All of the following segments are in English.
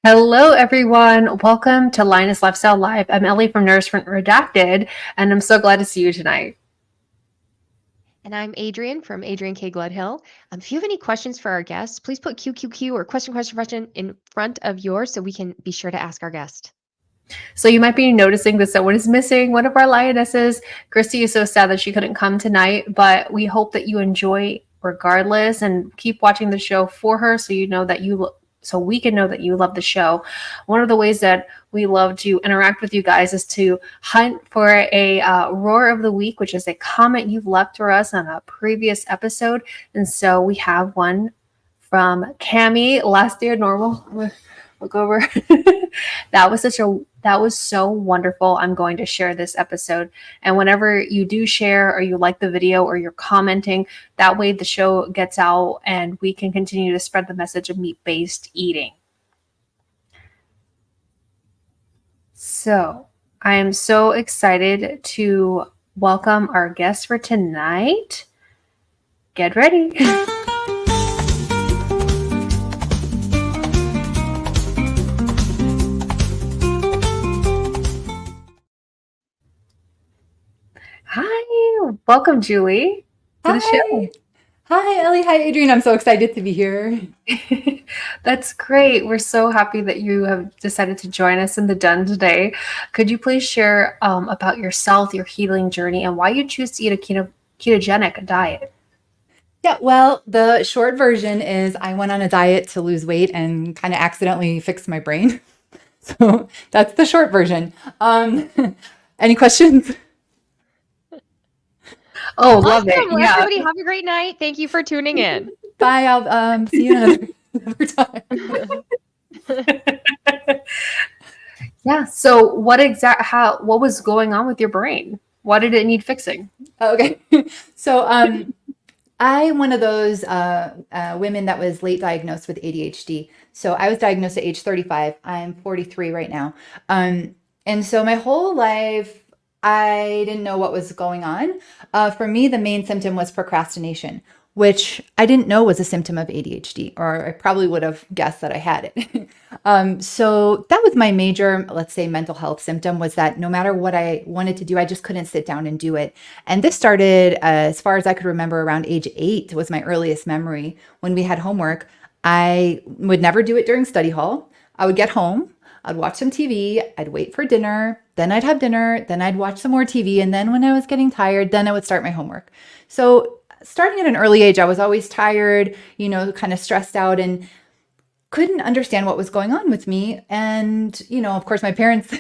Hello, everyone. Welcome to Lioness Lifestyle Live. I'm Ellie from Nourishment Redacted, and I'm so glad to see you tonight. And I'm Adrian from Adrian K. Gledhill. If you have any questions for our guests, please put QQQ or question in front of yours so we can be sure to ask our guest. So you might be noticing that someone is missing. One of our lionesses, Cristie, is so sad that she couldn't come tonight, but we hope that you enjoy regardless and keep watching the show for her so you know that so we can know that you love the show. One of the ways that we love to interact with you guys is to hunt for a roar of the week, which is a comment you've left for us on a previous episode. And so we have one from Cami, last day of normal. Look over. That was so wonderful. I'm going to share this episode. And whenever you do share or you like the video or you're commenting, that way the show gets out and we can continue to spread the message of meat-based eating. So I am so excited to welcome our guest for tonight. Get ready. Hi, welcome, Julie, to the show. Hi, Ellie. Hi, Adrian. I'm so excited to be here. That's great. We're so happy that you have decided to join us in the den today. Could you please share about yourself, your healing journey, and why you choose to eat a ketogenic diet? Yeah, well, the short version is I went on a diet to lose weight and kind of accidentally fixed my brain. So that's the short version. Any questions? Oh, love it. Well, Yeah. everybody have a great night. Thank you for tuning in. Bye. I'll see you another time. Yeah. So what was going on with your brain? Why did it need fixing? Okay. So I'm one of those women that was late diagnosed with ADHD. So I was diagnosed at age 35. I'm 43 right now. And so my whole life, I didn't know what was going on. For me, the main symptom was procrastination, which I didn't know was a symptom of ADHD, or I probably would have guessed that I had it. So that was my major, let's say, mental health symptom, was that no matter what I wanted to do, I just couldn't sit down and do it. And this started, as far as I could remember, around age 8 was my earliest memory. When we had homework, I would never do it during study hall. I would get home, I'd watch some TV, I'd wait for dinner, then I'd have dinner, then I'd watch some more TV, and then when I was getting tired, then I would start my homework. So starting at an early age, I was always tired, kind of stressed out, and couldn't understand what was going on with me. And, of course, my parents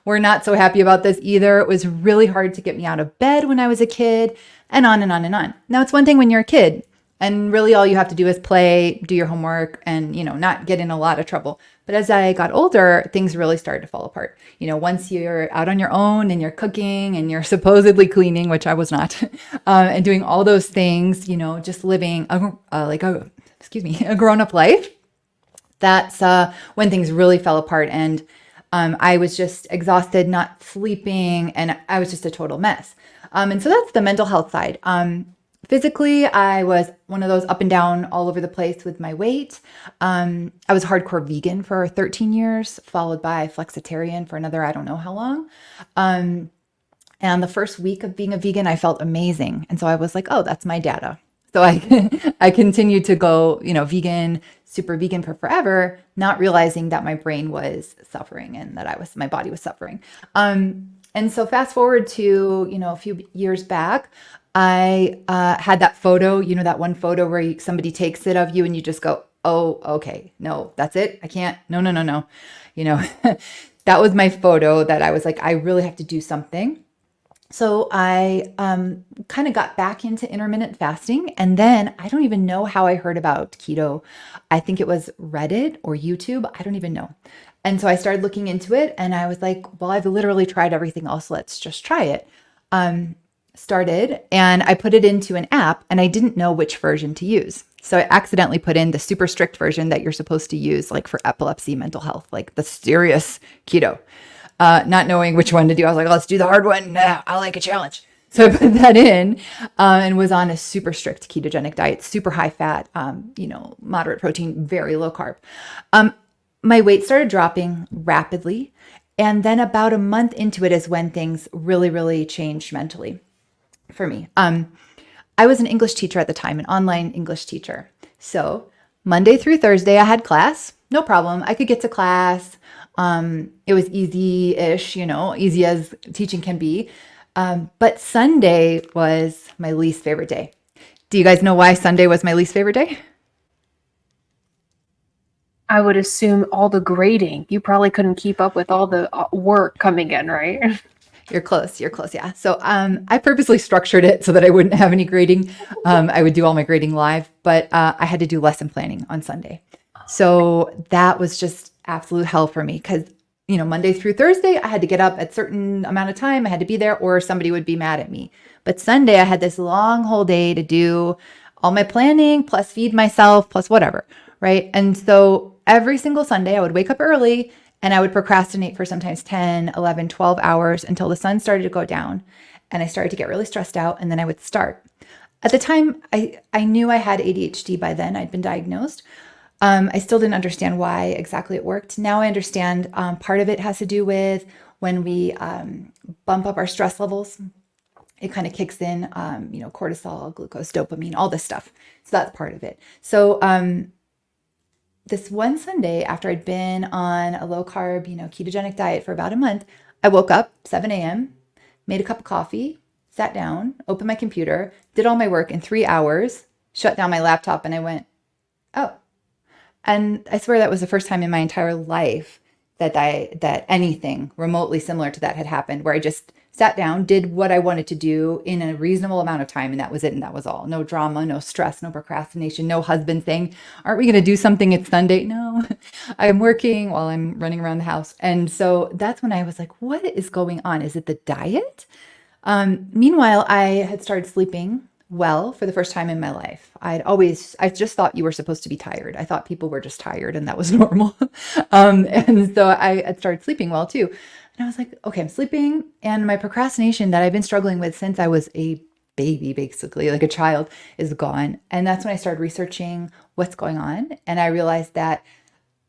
were not so happy about this either. It was really hard to get me out of bed when I was a kid, and on and on and on. Now, it's one thing when you're a kid, and really all you have to do is play, do your homework, and, not get in a lot of trouble. But as I got older, things really started to fall apart. Once you're out on your own and you're cooking and you're supposedly cleaning, which I was not, and doing all those things, just living a grown-up life, that's when things really fell apart. And I was just exhausted, not sleeping, and I was just a total mess. And so that's the mental health side. Physically, I was one of those up and down all over the place with my weight. I was hardcore vegan for 13 years, followed by flexitarian for another, I don't know how long. And the first week of being a vegan, I felt amazing. And so I was like, oh, that's my data. So I continued to go, vegan, super vegan for forever, not realizing that my brain was suffering and that my body was suffering. And so fast forward to, a few years back, I had that photo, that one photo where somebody takes it of you and you just go, oh, okay, no, that's it. I can't, no. That was my photo that I was like, I really have to do something. So I kind of got back into intermittent fasting. And then I don't even know how I heard about keto. I think it was Reddit or YouTube. I don't even know. And so I started looking into it and I was like, well, I've literally tried everything else. Let's just try it. Started and I put it into an app and I didn't know which version to use. So I accidentally put in the super strict version that you're supposed to use, like for epilepsy, mental health, like the serious keto, not knowing which one to do. I was like, let's do the hard one. Nah, I like a challenge. So I put that in and was on a super strict ketogenic diet, super high fat, moderate protein, very low carb. my weight started dropping rapidly. And then about a month into it is when things really, really changed mentally for me. I was an English teacher at the time, an online English teacher. So Monday through Thursday, I had class, no problem. I could get to class. It was easy-ish, easy as teaching can be. But Sunday was my least favorite day. Do you guys know why Sunday was my least favorite day? I would assume all the grading. You probably couldn't keep up with all the work coming in, right? You're close, yeah. So I purposely structured it so that I wouldn't have any grading. I would do all my grading live, but I had to do lesson planning on Sunday. So that was just absolute hell for me because, Monday through Thursday, I had to get up at a certain amount of time. I had to be there or somebody would be mad at me. But Sunday, I had this long whole day to do all my planning, plus feed myself, plus whatever, right? And so every single Sunday, I would wake up early and I would procrastinate for sometimes 10, 11, 12 hours until the sun started to go down. And I started to get really stressed out. And then I would start. At the time, I knew I had ADHD by then. I'd been diagnosed. I still didn't understand why exactly it worked. Now I understand part of it has to do with when we bump up our stress levels. It kind of kicks in, cortisol, glucose, dopamine, all this stuff. So that's part of it. So this one Sunday, after I'd been on a low carb, ketogenic diet for about a month, I woke up 7 a.m., made a cup of coffee, sat down, opened my computer, did all my work in 3 hours, shut down my laptop, and I went, oh. And I swear that was the first time in my entire life that anything remotely similar to that had happened, where I just sat down, did what I wanted to do in a reasonable amount of time, and that was it, and that was all. No drama, no stress, no procrastination, no husband saying, aren't we going to do something? It's Sunday. No, I'm working while I'm running around the house. And so that's when I was like, what is going on? Is it the diet? Meanwhile, I had started sleeping well for the first time in my life. I just thought you were supposed to be tired. I thought people were just tired and that was normal. And so I had started sleeping well too. And I was like, okay, I'm sleeping. And my procrastination that I've been struggling with since I was a baby, basically like a child, is gone. And that's when I started researching what's going on. And I realized that,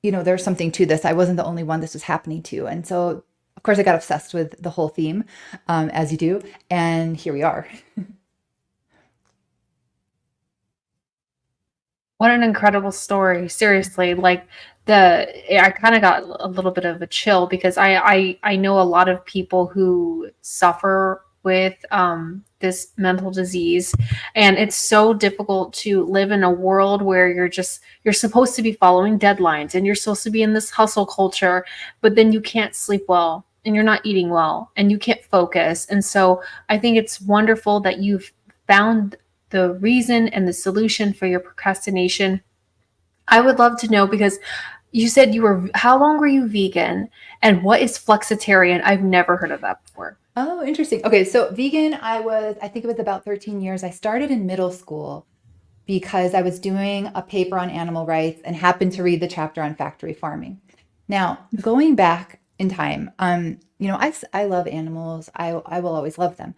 there's something to this. I wasn't the only one this was happening to. And so, of course, I got obsessed with the whole theme, as you do. And here we are. What an incredible story. Seriously, I kind of got a little bit of a chill because I know a lot of people who suffer with this mental disease, and it's so difficult to live in a world where you're supposed to be following deadlines and you're supposed to be in this hustle culture, but then you can't sleep well and you're not eating well and you can't focus. And so I think it's wonderful that you've found the reason and the solution for your procrastination. I would love to know, because you said how long were you vegan, and what is flexitarian? I've never heard of that before. Oh, interesting. Okay, so vegan, I think it was about 13 years. I started in middle school because I was doing a paper on animal rights and happened to read the chapter on factory farming. Now, going back in time, I love animals. I will always love them.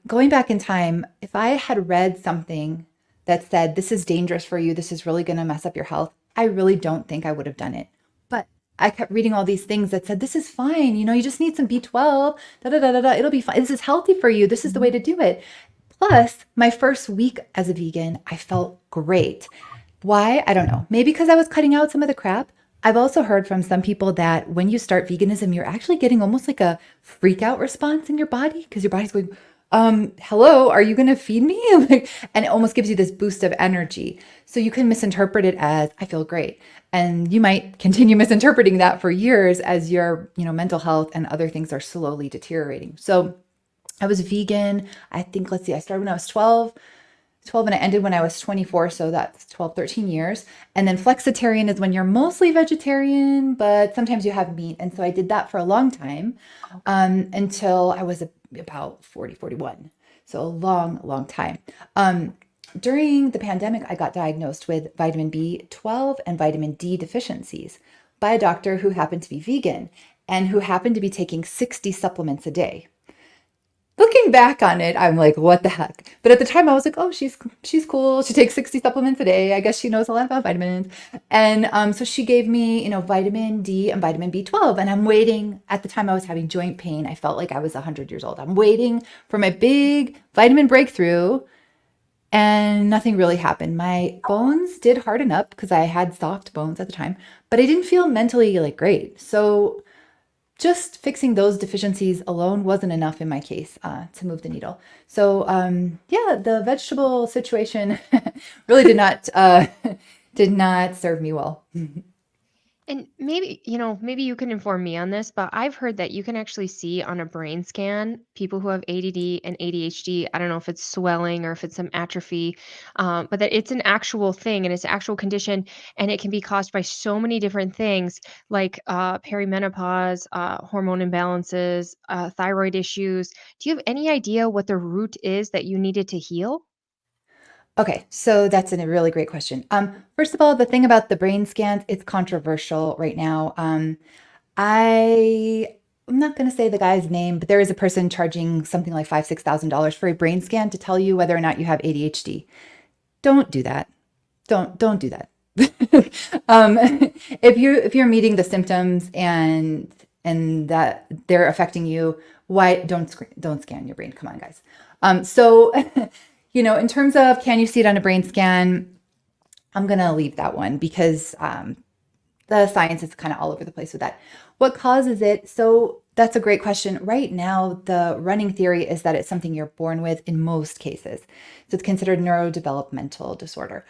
Going back in time, if I had read something that said, this is dangerous for you, this is really going to mess up your health, I really don't think I would have done it. But I kept reading all these things that said, this is fine. You just need some B12, it'll be fine. This is healthy for you. This is the way to do it. Plus, my first week as a vegan, I felt great. Why? I don't know. Maybe because I was cutting out some of the crap. I've also heard from some people that when you start veganism, you're actually getting almost like a freak out response in your body, because your body's going, hello, are you going to feed me? And it almost gives you this boost of energy. So you can misinterpret it as, I feel great. And you might continue misinterpreting that for years as your, mental health and other things are slowly deteriorating. So I was vegan. I think, I started when I was 12 and I ended when I was 24. So that's 12, 13 years. And then flexitarian is when you're mostly vegetarian, but sometimes you have meat. And so I did that for a long time, until I was about 40, 41. So a long, long time. During the pandemic, I got diagnosed with vitamin B12 and vitamin D deficiencies by a doctor who happened to be vegan and who happened to be taking 60 supplements a day. looking back on it, I'm like, what the heck? But at the time I was like, oh, she's cool. She takes 60 supplements a day. I guess she knows a lot about vitamins. And so she gave me, vitamin D and vitamin B12. And I'm waiting. At the time I was having joint pain. I felt like I was 100 years old. I'm waiting for my big vitamin breakthrough. And nothing really happened. My bones did harden up because I had soft bones at the time, but I didn't feel mentally like great. So just fixing those deficiencies alone wasn't enough in my case to move the needle. So yeah, the vegetable situation really did not serve me well. And maybe, maybe you can inform me on this, but I've heard that you can actually see on a brain scan people who have ADD and ADHD. I don't know if it's swelling or if it's some atrophy, but that it's an actual thing and it's an actual condition, and it can be caused by so many different things like perimenopause, hormone imbalances, thyroid issues. Do you have any idea what the root is that you needed to heal? Okay, so that's a really great question. First of all, the thing about the brain scans, it's controversial right now. I'm not going to say the guy's name, but there is a person charging something like $5,000-6,000 for a brain scan to tell you whether or not you have ADHD. Don't do that. Don't do that. If you're meeting the symptoms and that they're affecting you, why don't scan your brain? Come on, guys. So in terms of can you see it on a brain scan, I'm gonna leave that one because the science is kind of all over the place with that. What causes it? So that's a great question. Right now, the running theory is that it's something you're born with in most cases. So it's considered neurodevelopmental disorder.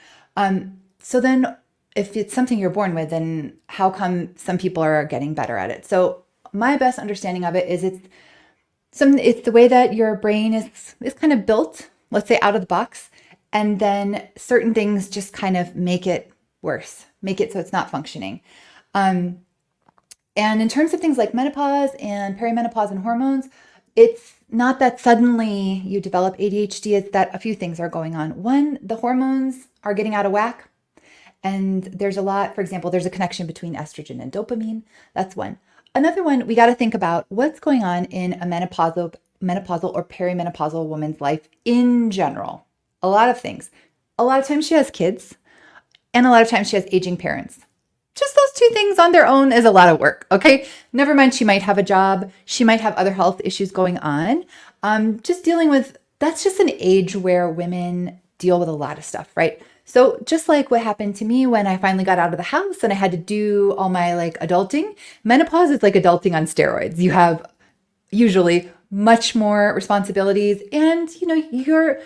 So then if it's something you're born with, then how come some people are getting better at it? So my best understanding of it is it's the way that your brain is kind of built, let's say out of the box, and then certain things just kind of make it worse, make it so it's not functioning. And in terms of things like menopause and perimenopause and hormones, it's not that suddenly you develop ADHD, it's that a few things are going on. One, the hormones are getting out of whack. And there's for example, there's a connection between estrogen and dopamine. That's one. Another one, we got to think about what's going on in a menopausal or perimenopausal woman's life in general. A lot of things. A lot of times she has kids, and a lot of times she has aging parents. Just those two things on their own is a lot of work, okay? Never mind, she might have a job. She might have other health issues going on. Just dealing with, that's just an age where women deal with a lot of stuff, right? So just like what happened to me when I finally got out of the house and I had to do all my adulting, menopause is like adulting on steroids. You have usually much more responsibilities, and you're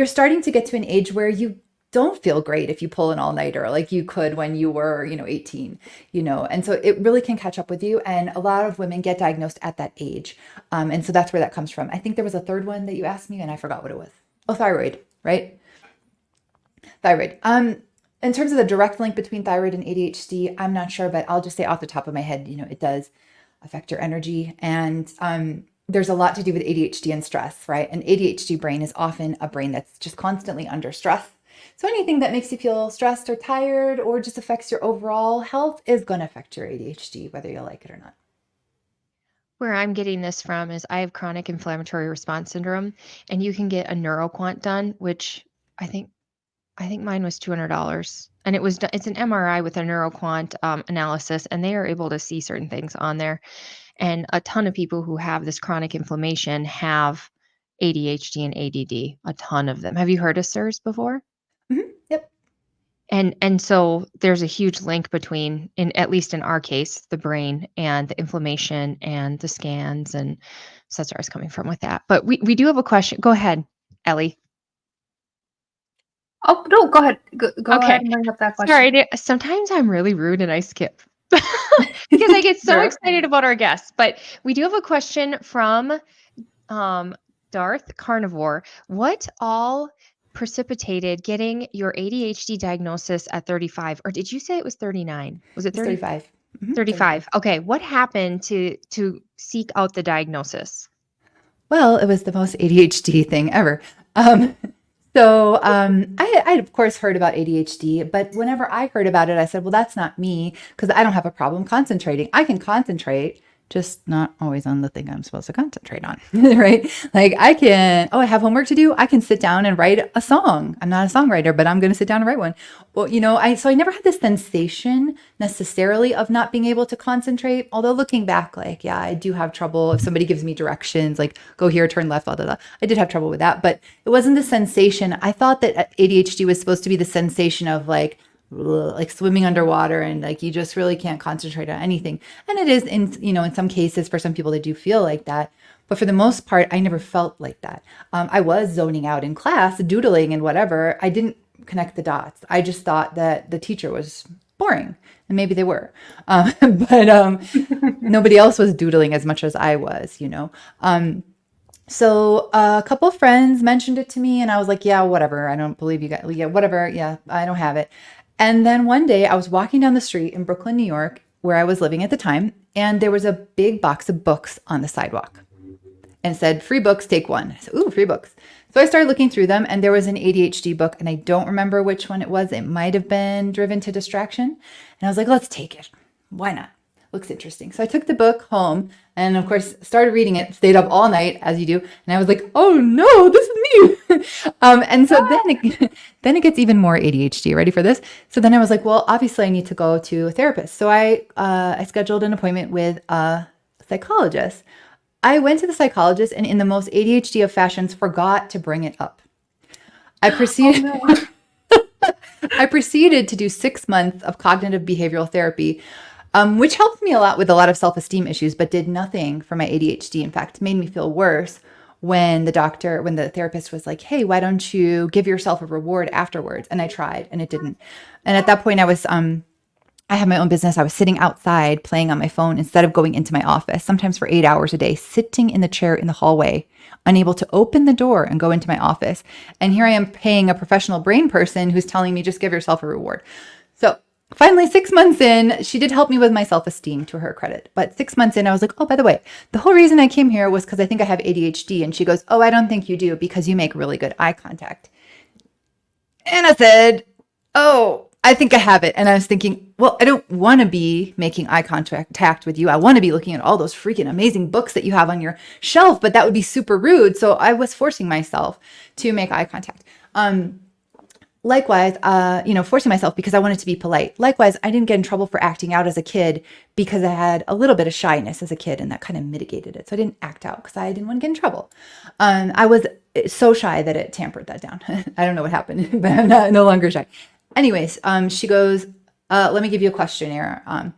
starting to get to an age where you don't feel great if you pull an all-nighter like you could when you were 18, and so it really can catch up with you, and a lot of women get diagnosed at that age, and so that's where that comes from. I think there was a third one that you asked me and I forgot what it was. Oh, thyroid, right? Thyroid. In terms of the direct link between thyroid and ADHD, I'm not sure, but I'll just say off the top of my head, it does affect your energy, and there's a lot to do with ADHD and stress, right? An ADHD brain is often a brain that's just constantly under stress. So anything that makes you feel stressed or tired or just affects your overall health is going to affect your ADHD, whether you like it or not. Where I'm getting this from is I have chronic inflammatory response syndrome, and you can get a neuroquant done, which I think mine was $200, and it's an MRI with a neuroquant analysis, and they are able to see certain things on there. And a ton of people who have this chronic inflammation have ADHD and ADD, a ton of them. Have you heard of SIRS before? Mm-hmm. Yep. And so there's a huge link between, at least in our case, the brain and the inflammation and the scans, and so that's where I was coming from with that. But we do have a question. Go ahead, Ellie. Oh, no, go ahead. Go Okay. ahead and bring up that question. Sorry, sometimes I'm really rude and I skip because I get so Sure. excited about our guests. But we do have a question from Darth Carnivore. What all precipitated getting your ADHD diagnosis at 35? Or did you say it was 39? Was it 30? 35. Mm-hmm. 35. Okay. What happened to seek out the diagnosis? Well, it was the most ADHD thing ever. So I of course heard about ADHD, but whenever I heard about it, I said, well, that's not me because I don't have a problem concentrating. I can concentrate, just not always on the thing I'm supposed to concentrate on, right? Like I have homework to do. I can sit down and write a song. I'm not a songwriter, but I'm going to sit down and write one. Well, so I never had this sensation necessarily of not being able to concentrate. Although looking back, like, yeah, I do have trouble if somebody gives me directions, like go here, turn left, blah, blah, blah. I did have trouble with that, but it wasn't the sensation. I thought that ADHD was supposed to be the sensation of like swimming underwater and like you just really can't concentrate on anything. And it is in some cases for some people they do feel like that. But for the most part, I never felt like that. I was zoning out in class, doodling and whatever. I didn't connect the dots. I just thought that the teacher was boring, and maybe they were. But nobody else was doodling as much as I was, So a couple of friends mentioned it to me and I was like, yeah, whatever. I don't believe you guys. Yeah, whatever. Yeah, I don't have it. And then one day I was walking down the street in Brooklyn, New York, where I was living at the time, and there was a big box of books on the sidewalk and it said, free books, take one. I said, ooh, free books. So I started looking through them and there was an ADHD book and I don't remember which one it was. It might have been Driven to Distraction. And I was like, let's take it. Why not? Looks interesting. So I took the book home and of course started reading it, stayed up all night as you do. And I was like, oh no, this is me. And so then it gets even more ADHD. Ready for this? So then I was like, well, obviously I need to go to a therapist. So I scheduled an appointment with a psychologist. I went to the psychologist and in the most ADHD of fashions forgot to bring it up. I proceeded, I proceeded to do 6 months of cognitive behavioral therapy, which helped me a lot with a lot of self-esteem issues, but did nothing for my ADHD. In fact, made me feel worse when the therapist was like, hey, why don't you give yourself a reward afterwards? And I tried and it didn't. And at that point I had my own business. I was sitting outside playing on my phone instead of going into my office, sometimes for 8 hours a day, sitting in the chair in the hallway, unable to open the door and go into my office. And here I am paying a professional brain person who's telling me just give yourself a reward. So finally, 6 months in, she did help me with my self-esteem, to her credit. But 6 months in, I was like, oh, by the way, the whole reason I came here was because I think I have ADHD. And she goes, oh, I don't think you do because you make really good eye contact. And I said, oh, I think I have it. And I was thinking, well, I don't want to be making eye contact with you. I want to be looking at all those freaking amazing books that you have on your shelf, but that would be super rude. So I was forcing myself to make eye contact. Likewise, forcing myself because I wanted to be polite. Likewise, I didn't get in trouble for acting out as a kid because I had a little bit of shyness as a kid and that kind of mitigated it. So I didn't act out because I didn't want to get in trouble. I was so shy that it tampered that down. I don't know what happened, but I'm no longer shy. Anyways, she goes, let me give you a questionnaire.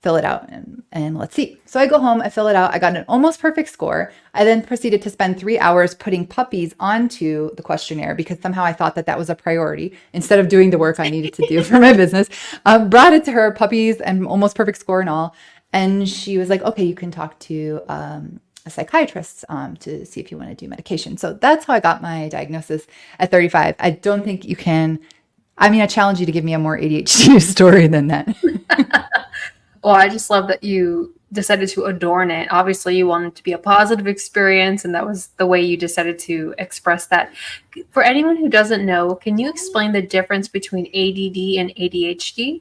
Fill it out and let's see. So I go home, I fill it out. I got an almost perfect score. I then proceeded to spend 3 hours putting puppies onto the questionnaire because somehow I thought that was a priority instead of doing the work I needed to do for my business. Brought it to her, puppies and almost perfect score and all. And she was like, okay, you can talk to a psychiatrist to see if you want to do medication. So that's how I got my diagnosis at 35. I don't think you can. I challenge you to give me a more ADHD story than that. Well, I just love that you decided to adorn it. Obviously, you wanted it to be a positive experience, and that was the way you decided to express that. For anyone who doesn't know, can you explain the difference between ADD and ADHD?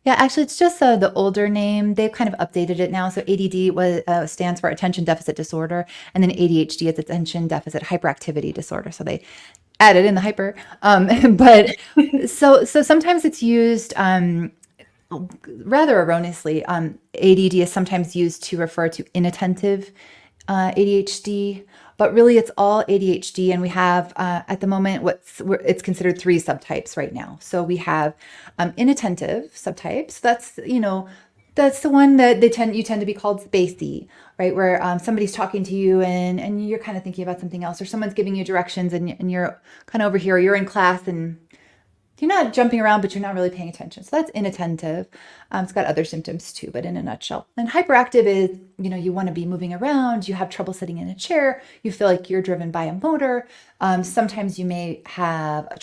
Yeah, actually, it's just the older name. They've kind of updated it now. So ADD stands for Attention Deficit Disorder, and then ADHD is Attention Deficit Hyperactivity Disorder. So they added in the hyper. But so sometimes it's used rather erroneously. ADD is sometimes used to refer to inattentive ADHD, but really it's all ADHD. And we have at the moment it's considered 3 subtypes right now. So we have inattentive subtypes. That's that's the one that you tend to be called spacey, right? Where somebody's talking to you and you're kind of thinking about something else, or someone's giving you directions and you're kind of over here, or you're in class and you're not jumping around, but you're not really paying attention. So that's inattentive. It's got other symptoms too, but in a nutshell. And hyperactive is, you want to be moving around, you have trouble sitting in a chair, you feel like you're driven by a motor. Sometimes you may have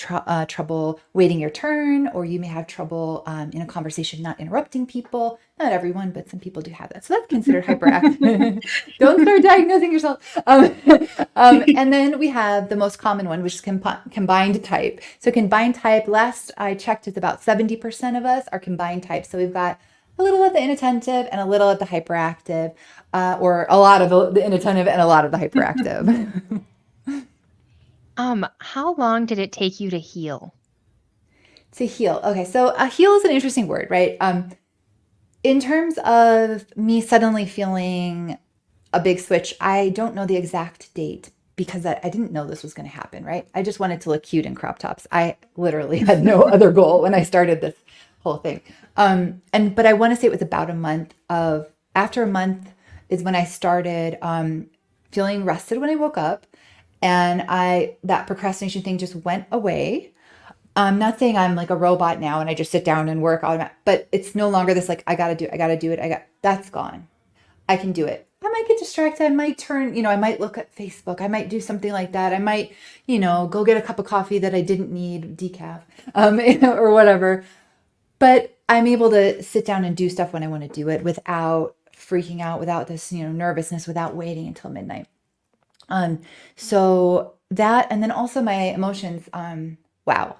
trouble waiting your turn, or you may have trouble in a conversation not interrupting people. Not everyone, but some people do have that. So that's considered hyperactive. Don't start diagnosing yourself. And then we have the most common one, which is combined type. So combined type, last I checked, it's about 70% of us are combined type. So we've got a little at the inattentive and a little at the hyperactive, or a lot of the inattentive and a lot of the hyperactive. How long did it take you to heal? To heal. Okay, so heal is an interesting word, right? In terms of me suddenly feeling a big switch, I don't know the exact date because I didn't know this was going to happen, right? I just wanted to look cute in crop tops. I literally had no other goal when I started this whole thing. But I want to say it was about a month of, after a month is when I started feeling rested when I woke up, and that procrastination thing just went away. I'm not saying I'm like a robot now and I just sit down and work but it's no longer this like, I gotta do it. That's gone. I can do it. I might get distracted. I might turn, I might look at Facebook. I might do something like that. I might, go get a cup of coffee that I didn't need, decaf, or whatever. But I'm able to sit down and do stuff when I want to do it without freaking out, without this, nervousness, without waiting until midnight. So that, and then also my emotions, wow.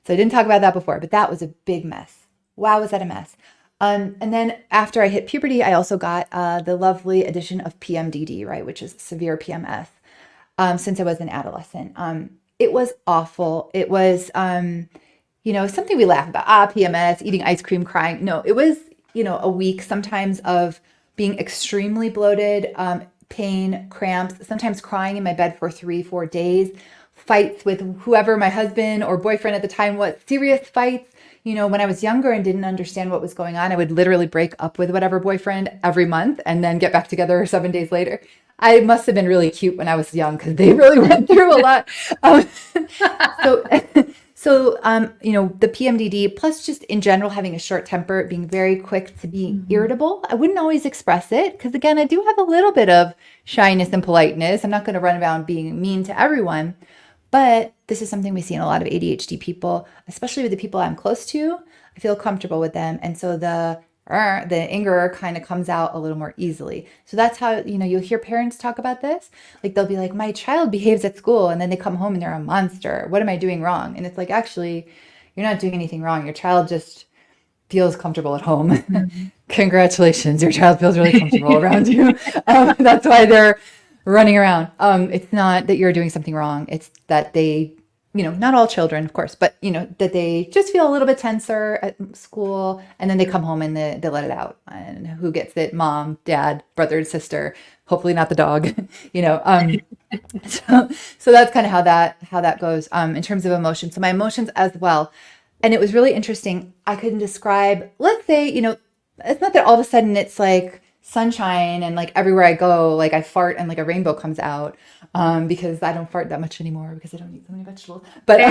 So I didn't talk about that before, but that was a big mess. Wow, was that a mess? And then after I hit puberty, I also got the lovely addition of PMDD, right, which is severe PMS, since I was an adolescent. It was awful. It was, something we laugh about, PMS, eating ice cream, crying. No, it was, a week sometimes of being extremely bloated, pain, cramps, sometimes crying in my bed for 3-4 days, fights with whoever my husband or boyfriend at the time was, serious fights. When I was younger and didn't understand what was going on, I would literally break up with whatever boyfriend every month and then get back together 7 days later. I must have been really cute when I was young because they really went through a lot. So, the PMDD, plus just in general, having a short temper, being very quick to be irritable. I wouldn't always express it because, again, I do have a little bit of shyness and politeness. I'm not going to run around being mean to everyone. But this is something we see in a lot of ADHD people, especially with the people I'm close to. I feel comfortable with them. And so the anger kind of comes out a little more easily. So that's how, you'll hear parents talk about this. Like they'll be like, my child behaves at school and then they come home and they're a monster. What am I doing wrong? And it's like, actually, you're not doing anything wrong. Your child just feels comfortable at home. Mm-hmm. Congratulations. Your child feels really comfortable around you. That's why they're running around. It's not that you're doing something wrong. It's that they, not all children, of course, but, that they just feel a little bit tenser at school and then they come home and they let it out. And who gets it? Mom, dad, brother, sister, hopefully not the dog, So that's kind of how that goes in terms of emotions. So my emotions as well. And it was really interesting. I couldn't describe, let's say, it's not that all of a sudden it's like sunshine and like everywhere I go, like I fart and like a rainbow comes out, because I don't fart that much anymore because I don't eat so many vegetables. But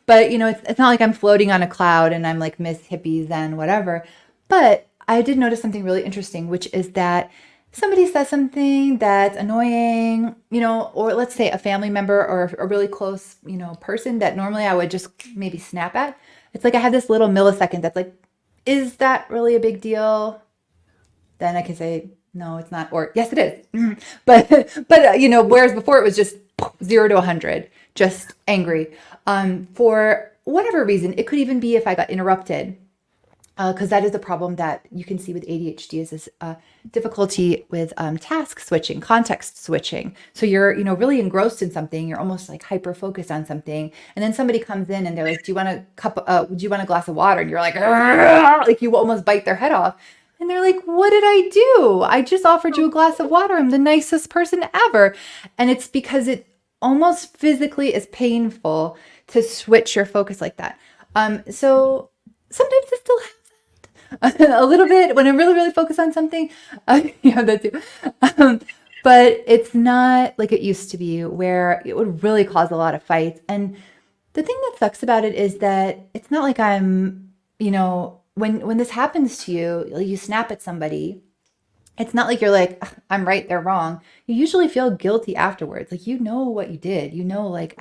it's not like I'm floating on a cloud and I'm like Miss Hippie Zen, whatever. But I did notice something really interesting, which is that somebody says something that's annoying, or let's say a family member or a really close, person that normally I would just maybe snap at. It's like I have this little millisecond that's like, is that really a big deal? Then I can say, no, it's not, or yes, it is. But whereas before it was just 0 to 100, just angry. For whatever reason, it could even be if I got interrupted, because that is a problem that you can see with ADHD is this difficulty with task switching, context switching. So you're, really engrossed in something. You're almost like hyper focused on something. And then somebody comes in and they're like, do you want a glass of water? And you're like you almost bite their head off. And they're like, what did I do? I just offered you a glass of water. I'm the nicest person ever. And it's because it almost physically is painful to switch your focus like that. So sometimes I still have that a little bit when I'm really, really focused on something. You have that too. But it's not like it used to be where it would really cause a lot of fights. And the thing that sucks about it is that it's not like I'm, when this happens to you, you snap at somebody, it's not like you're like, I'm right, they're wrong. You usually feel guilty afterwards. Like, what you did, like,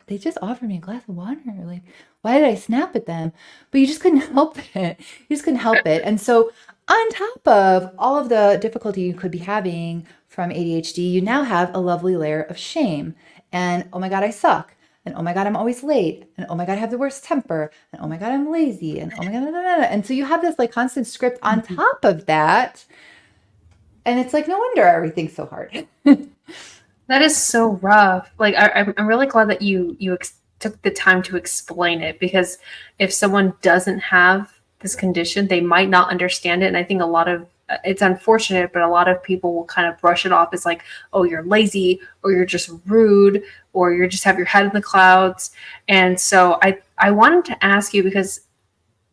they just offered me a glass of water. Like, why did I snap at them? But you just couldn't help it. And so on top of all of the difficulty you could be having from ADHD, you now have a lovely layer of shame and, oh my God, I suck. and oh my God, I'm always late, and oh my God, I have the worst temper, and oh my God, I'm lazy, and oh my God, da, da, da, da. And so you have this like constant script on top of that. And it's like, no wonder everything's so hard. That is so rough. Like I'm really glad that you took the time to explain it, because if someone doesn't have this condition, they might not understand it. And I think a lot of it's unfortunate, but a lot of people will kind of brush it off as like, oh, you're lazy, or you're just rude, or you just have your head in the clouds. And so I wanted to ask you, because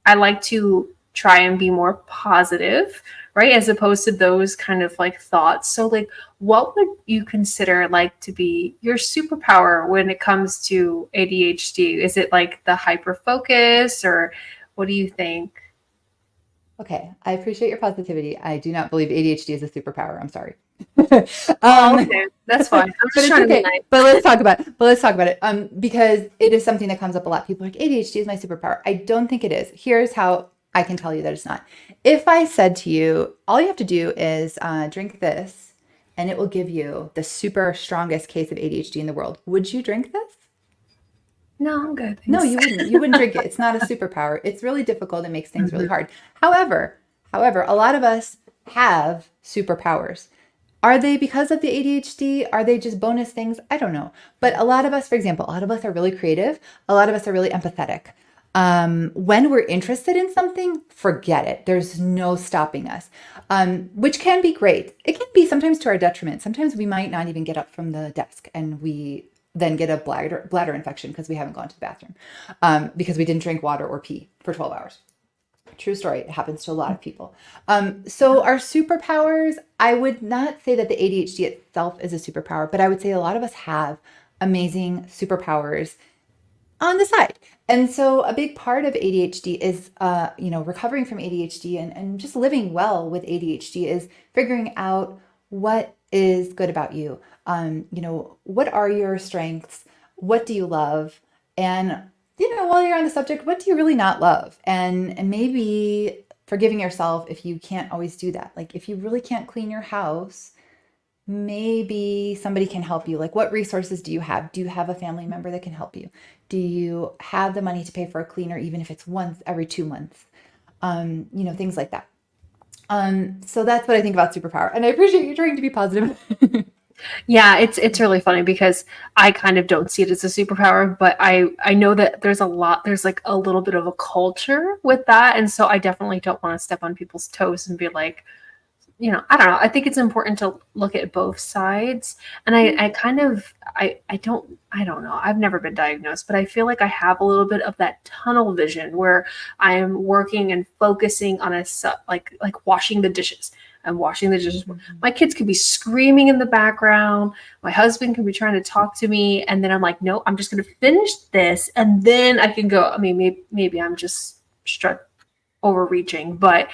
I like to try and be more positive, right? As opposed to those kind of like thoughts. So like, what would you consider like to be your superpower when it comes to ADHD? Is it like the hyper focus, or what do you think? Okay, I appreciate your positivity. I do not believe ADHD is a superpower. I'm sorry. Oh, okay. That's fine. I'm But just it's trying to be okay. nice. But let's talk about it. Because it is something that comes up a lot. People are like, ADHD is my superpower. I don't think it is. Here's how I can tell you that it's not. If I said to you, all you have to do is drink this, and it will give you the super strongest case of ADHD in the world, would you drink this? No, I'm good. No, Thanks. you wouldn't. You wouldn't drink it. It's not a superpower. It's really difficult. It makes things really hard. However, a lot of us have superpowers. Are they because of the ADHD? Are they just bonus things? I don't know. But a lot of us, for example, a lot of us are really creative. A lot of us are really empathetic. When we're interested in something, forget it. There's no stopping us, which can be great. It can be sometimes to our detriment. Sometimes we might not even get up from the desk, and we then get a bladder infection because we haven't gone to the bathroom, because we didn't drink water or pee for 12 hours. True story. It happens to a lot of people. So our superpowers, I would not say that the ADHD itself is a superpower, but I would say a lot of us have amazing superpowers on the side. And so a big part of ADHD is, recovering from ADHD and just living well with ADHD is figuring out what is good about you. What are your strengths? What do you love? And, while you're on the subject, what do you really not love? And maybe forgiving yourself if you can't always do that. Like if you really can't clean your house, maybe somebody can help you. Like what resources do you have? Do you have a family member that can help you? Do you have the money to pay for a cleaner, even if it's once every 2 months? Things like that. So that's what I think about superpower. And I appreciate you trying to be positive. Yeah, it's really funny because I kind of don't see it as a superpower, but I know that there's like a little bit of a culture with that, and so I definitely don't want to step on people's toes and be like, I don't know. I think it's important to look at both sides, and I kind of I don't know. I've never been diagnosed, but I feel like I have a little bit of that tunnel vision where I am working and focusing on like washing the dishes. I'm washing the dishes. My kids could be screaming in the background. My husband could be trying to talk to me. And then I'm like, no, I'm just going to finish this. And then I can go. I mean, maybe I'm just overreaching, but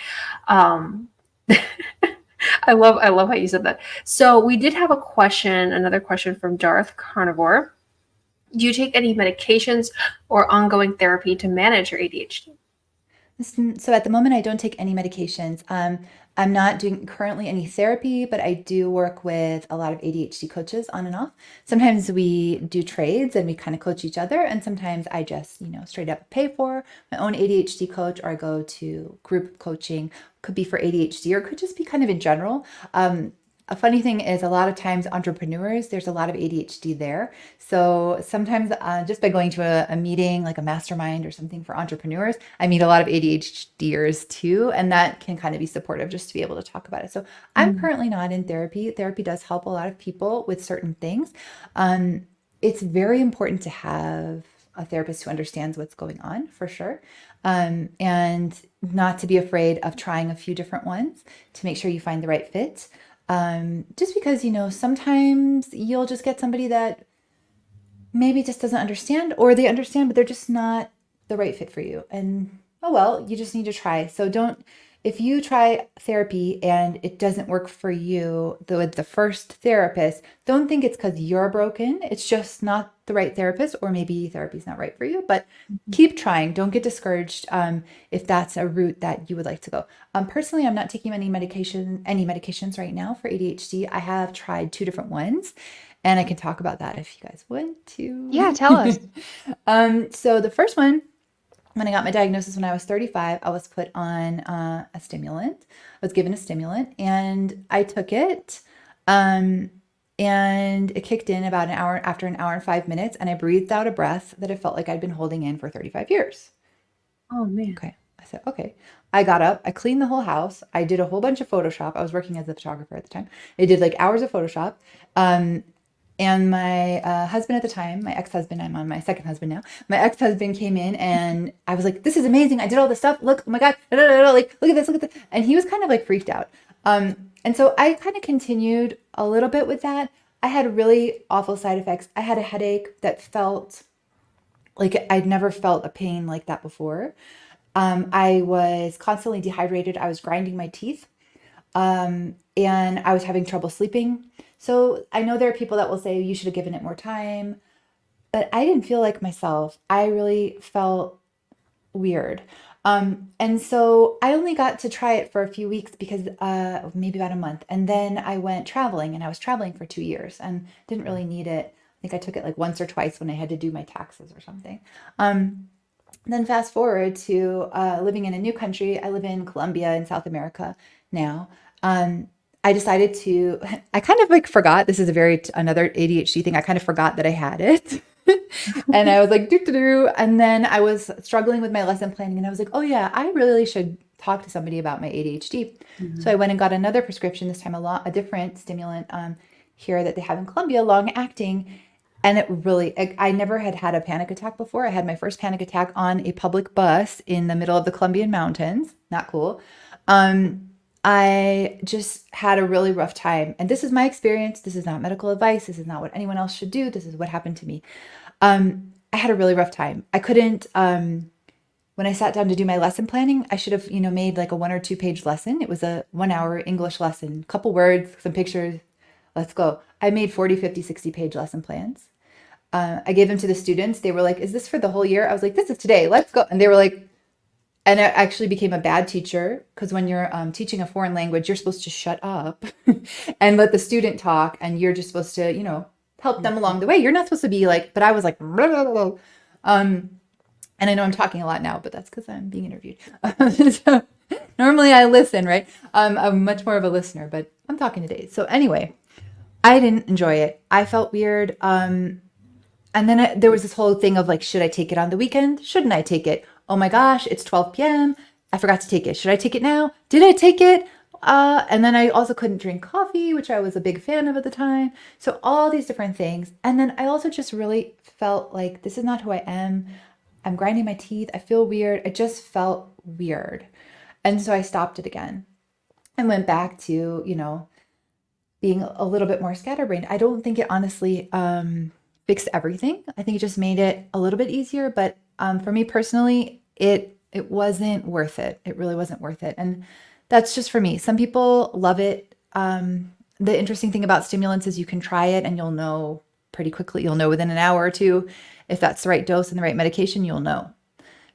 I love how you said that. So we did have another question from Darth Carnivore. Do you take any medications or ongoing therapy to manage your ADHD? So at the moment, I don't take any medications. I'm not doing currently any therapy, but I do work with a lot of ADHD coaches on and off. Sometimes we do trades and we kind of coach each other. And sometimes I just, straight up pay for my own ADHD coach, or I go to group coaching. Could be for ADHD or could just be kind of in general. A funny thing is a lot of times entrepreneurs, there's a lot of ADHD there. So sometimes just by going to a meeting, like a mastermind or something for entrepreneurs, I meet a lot of ADHDers too. And that can kind of be supportive just to be able to talk about it. So I'm currently not in therapy. Therapy does help a lot of people with certain things. It's very important to have a therapist who understands what's going on, for sure. And not to be afraid of trying a few different ones to make sure you find the right fit. Just because, sometimes you'll just get somebody that maybe just doesn't understand, or they understand, but they're just not the right fit for you. And oh, well, you just need to try. So if you try therapy and it doesn't work for you with the first therapist, don't think it's because you're broken. It's just not the right therapist, or maybe therapy's not right for you, but keep trying. Don't get discouraged if that's a route that you would like to go. Personally, I'm not taking any medications right now for ADHD. I have tried 2 different ones, And I can talk about that if you guys want to. Yeah, tell us. So the first one, when I got my diagnosis when I was 35, I was put on a stimulant. I was given a stimulant and I took it. And it kicked in about after an hour and 5 minutes, and I breathed out a breath that I felt like I'd been holding in for 35 years. Oh man. Okay. I said, okay. I got up, I cleaned the whole house. I did a whole bunch of Photoshop. I was working as a photographer at the time. I did like hours of Photoshop. And my husband at the time, my ex-husband, I'm on my second husband now. My ex-husband came in and I was like, this is amazing. I did all this stuff. Look, oh my God. Like, look at this, look at this. And he was kind of like freaked out. And so I kind of continued a little bit with that. I had really awful side effects. I had a headache that felt like I'd never felt a pain like that before. I was constantly dehydrated. I was grinding my teeth. And I was having trouble sleeping. So I know there are people that will say you should have given it more time, but I didn't feel like myself. I really felt weird. And so I only got to try it for a few weeks because maybe about a month. And then I went traveling, and I was traveling for 2 years and didn't really need it. I think I took it like once or twice when I had to do my taxes or something. Then fast forward to living in a new country. I live in Colombia in South America now. I decided I kind of like forgot, this is another ADHD thing. I kind of forgot that I had it. And I was like, doo-doo-doo. And then I was struggling with my lesson planning, and I was like, oh yeah, I really should talk to somebody about my ADHD. Mm-hmm. So I went and got another prescription, this time a different stimulant here that they have in Colombia, long acting. And I never had a panic attack before. I had my first panic attack on a public bus in the middle of the Colombian mountains. Not cool. I just had a really rough time. And this is my experience. This is not medical advice. This is not what anyone else should do. This is what happened to me. I had a really rough time. I couldn't, when I sat down to do my lesson planning, I should have, made like a 1 or 2 page lesson. It was a 1 hour English lesson, couple words, some pictures. Let's go. I made 40, 50, 60 page lesson plans. I gave them to the students. They were like, is this for the whole year? I was like, this is today. Let's go. And they were like, and I actually became a bad teacher because when you're teaching a foreign language, you're supposed to shut up and let the student talk. And you're just supposed to, help them along the way. You're not supposed to be like, but I was like, and I know I'm talking a lot now, but that's because I'm being interviewed. So normally I listen, right? I'm much more of a listener, but I'm talking today. So anyway, I didn't enjoy it. I felt weird. And then there was this whole thing of like, should I take it on the weekend? Shouldn't I take it? Oh my gosh, it's 12 p.m. I forgot to take it. Should I take it now? Did I take it? And then I also couldn't drink coffee, which I was a big fan of at the time. So all these different things. And then I also just really felt like this is not who I am. I'm grinding my teeth. I feel weird. I just felt weird. And so I stopped it again and went back to, being a little bit more scatterbrained. I don't think it honestly fixed everything. I think it just made it a little bit easier. But for me personally, it wasn't worth it. It really wasn't worth it. And that's just for me. Some people love it. The interesting thing about stimulants is you can try it and you'll know pretty quickly. You'll know within an hour or two if that's the right dose and the right medication, you'll know.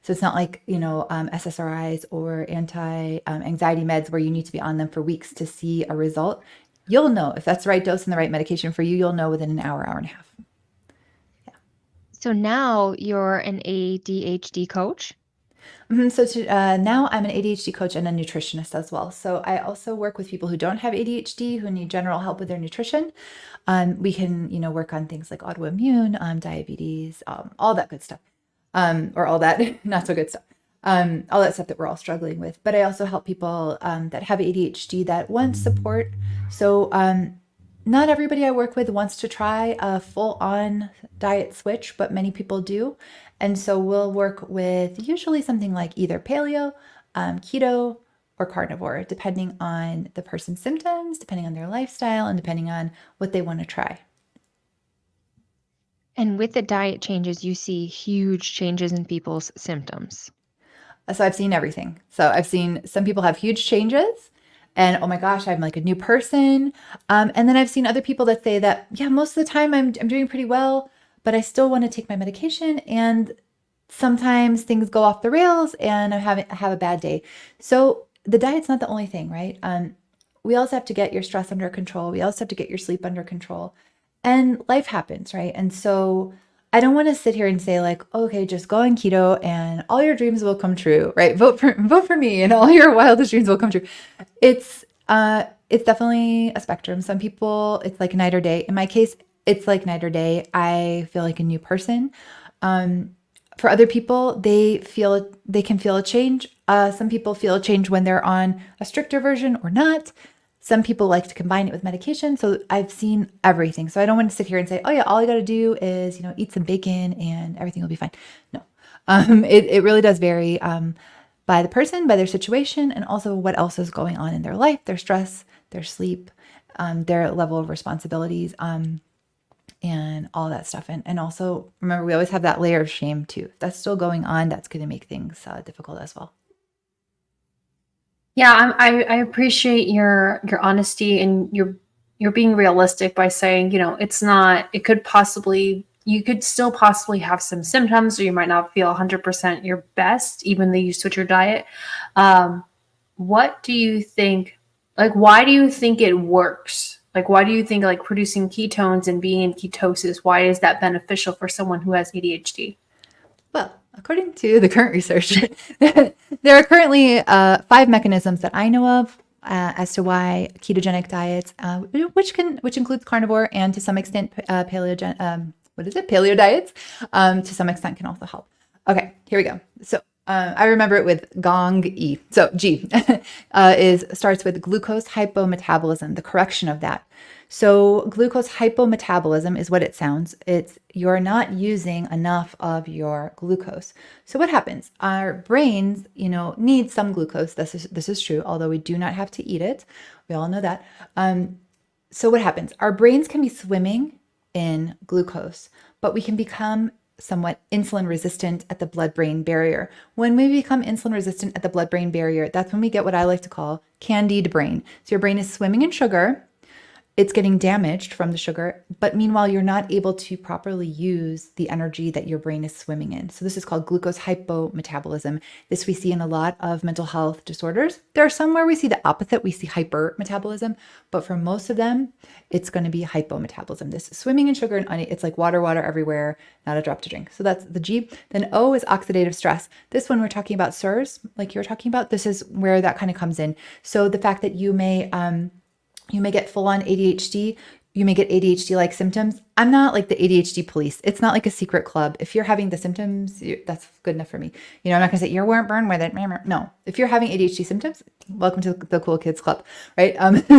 So it's not like, SSRIs or anti-anxiety meds where you need to be on them for weeks to see a result. You'll know if that's the right dose and the right medication for you, you'll know within an hour, hour and a half. Yeah. So now you're an ADHD coach? So now I'm an ADHD coach and a nutritionist as well. So I also work with people who don't have ADHD, who need general help with their nutrition. We can, work on things like autoimmune, diabetes, all that good stuff, or all that not so good stuff, all that stuff that we're all struggling with. But I also help people that have ADHD that want support. So not everybody I work with wants to try a full-on diet switch, but many people do. And so we'll work with usually something like either paleo, keto, or carnivore, depending on the person's symptoms, depending on their lifestyle, and depending on what they want to try. And with the diet changes, you see huge changes in people's symptoms. So I've seen everything. So I've seen some people have huge changes and, oh my gosh, I'm like a new person. And then I've seen other people that say that, yeah, most of the time I'm doing pretty well, but I still want to take my medication. And sometimes things go off the rails and I have a bad day. So the diet's not the only thing, right? We also have to get your stress under control. We also have to get your sleep under control. and life happens, right? And so I don't want to sit here and say like, okay, just go on keto and all your dreams will come true, right? Vote for me and all your wildest dreams will come true. It's definitely a spectrum. Some people, it's like night or day. In my case, it's like night or day. I feel like a new person. For other people, they can feel a change. Some people feel a change when they're on a stricter version or not. Some people like to combine it with medication. So I've seen everything. So I don't want to sit here and say, oh yeah, all I got to do is, eat some bacon and everything will be fine. No, it really does vary by the person, by their situation, and also what else is going on in their life, their stress, their sleep, their level of responsibilities, and all that stuff. And also remember, we always have that layer of shame too. If that's still going on, that's going to make things difficult as well. Yeah, I appreciate your honesty, and you're being realistic by saying, it's not, you could still possibly have some symptoms, or you might not feel 100% your best, even though you switch your diet. What do you think, why do you think it works? Why do you think producing ketones and being in ketosis, why is that beneficial for someone who has ADHD? Well, according to the current research, there are currently 5 mechanisms that I know of as to why ketogenic diets, which includes carnivore and to some extent paleo diets, to some extent can also help. Okay, here we go. So I remember it with GONG-E. So G starts with glucose hypometabolism, the correction of that. So glucose hypometabolism is what it sounds. It's you're not using enough of your glucose. So what happens? Our brains, need some glucose. This is true, although we do not have to eat it. We all know that. So what happens? Our brains can be swimming in glucose, but we can become somewhat insulin resistant at the blood-brain barrier. When we become insulin resistant at the blood-brain barrier, that's when we get what I like to call candied brain. So your brain is swimming in sugar. It's getting damaged from the sugar, but meanwhile, you're not able to properly use the energy that your brain is swimming in. So this is called glucose hypometabolism. This we see in a lot of mental health disorders. There are some where we see the opposite. We see hypermetabolism, but for most of them, it's going to be hypometabolism. This swimming in sugar, and it's like water everywhere, not a drop to drink. So that's the G. Then O is oxidative stress. This one we're talking about SIRS, like you were talking about. This is where that kind of comes in. So the fact that you may get full-on ADHD. You may get ADHD-like symptoms. I'm not like the ADHD police. It's not like a secret club. If you're having the symptoms, that's good enough for me. I'm not going to say you weren't born with it. No. If you're having ADHD symptoms, welcome to the cool kids club, right?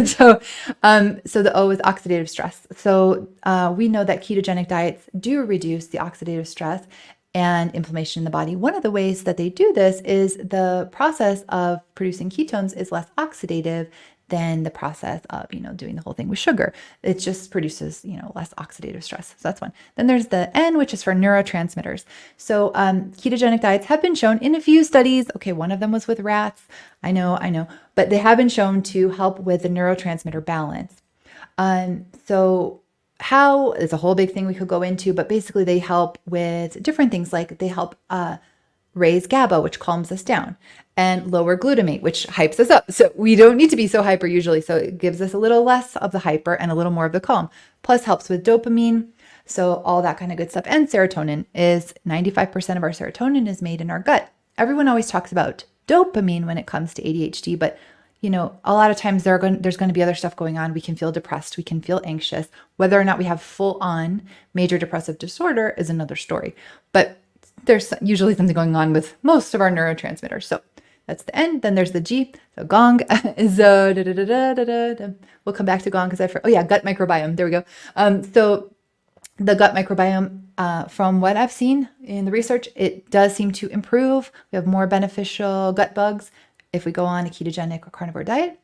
So the O is oxidative stress. So we know that ketogenic diets do reduce the oxidative stress and inflammation in the body. One of the ways that they do this is the process of producing ketones is less oxidative than the process of, doing the whole thing with sugar. It just produces, less oxidative stress. So that's one. Then there's the N, which is for neurotransmitters. So ketogenic diets have been shown in a few studies. Okay, one of them was with rats. I know, but they have been shown to help with the neurotransmitter balance. So how is a whole big thing we could go into, but basically they help with different things, like they help raise GABA, which calms us down, and lower glutamate, which hypes us up. So we don't need to be so hyper usually. So it gives us a little less of the hyper and a little more of the calm, plus helps with dopamine. So all that kind of good stuff. And serotonin is 95% of our serotonin is made in our gut. Everyone always talks about dopamine when it comes to ADHD, but a lot of times there's going to be other stuff going on. We can feel depressed. We can feel anxious. Whether or not we have full on major depressive disorder is another story. But there's usually something going on with most of our neurotransmitters. So that's the N. Then there's the G. So GONG is we'll come back to GONG because gut microbiome. There we go. So the gut microbiome, from what I've seen in the research, it does seem to improve. We have more beneficial gut bugs if we go on a ketogenic or carnivore diet.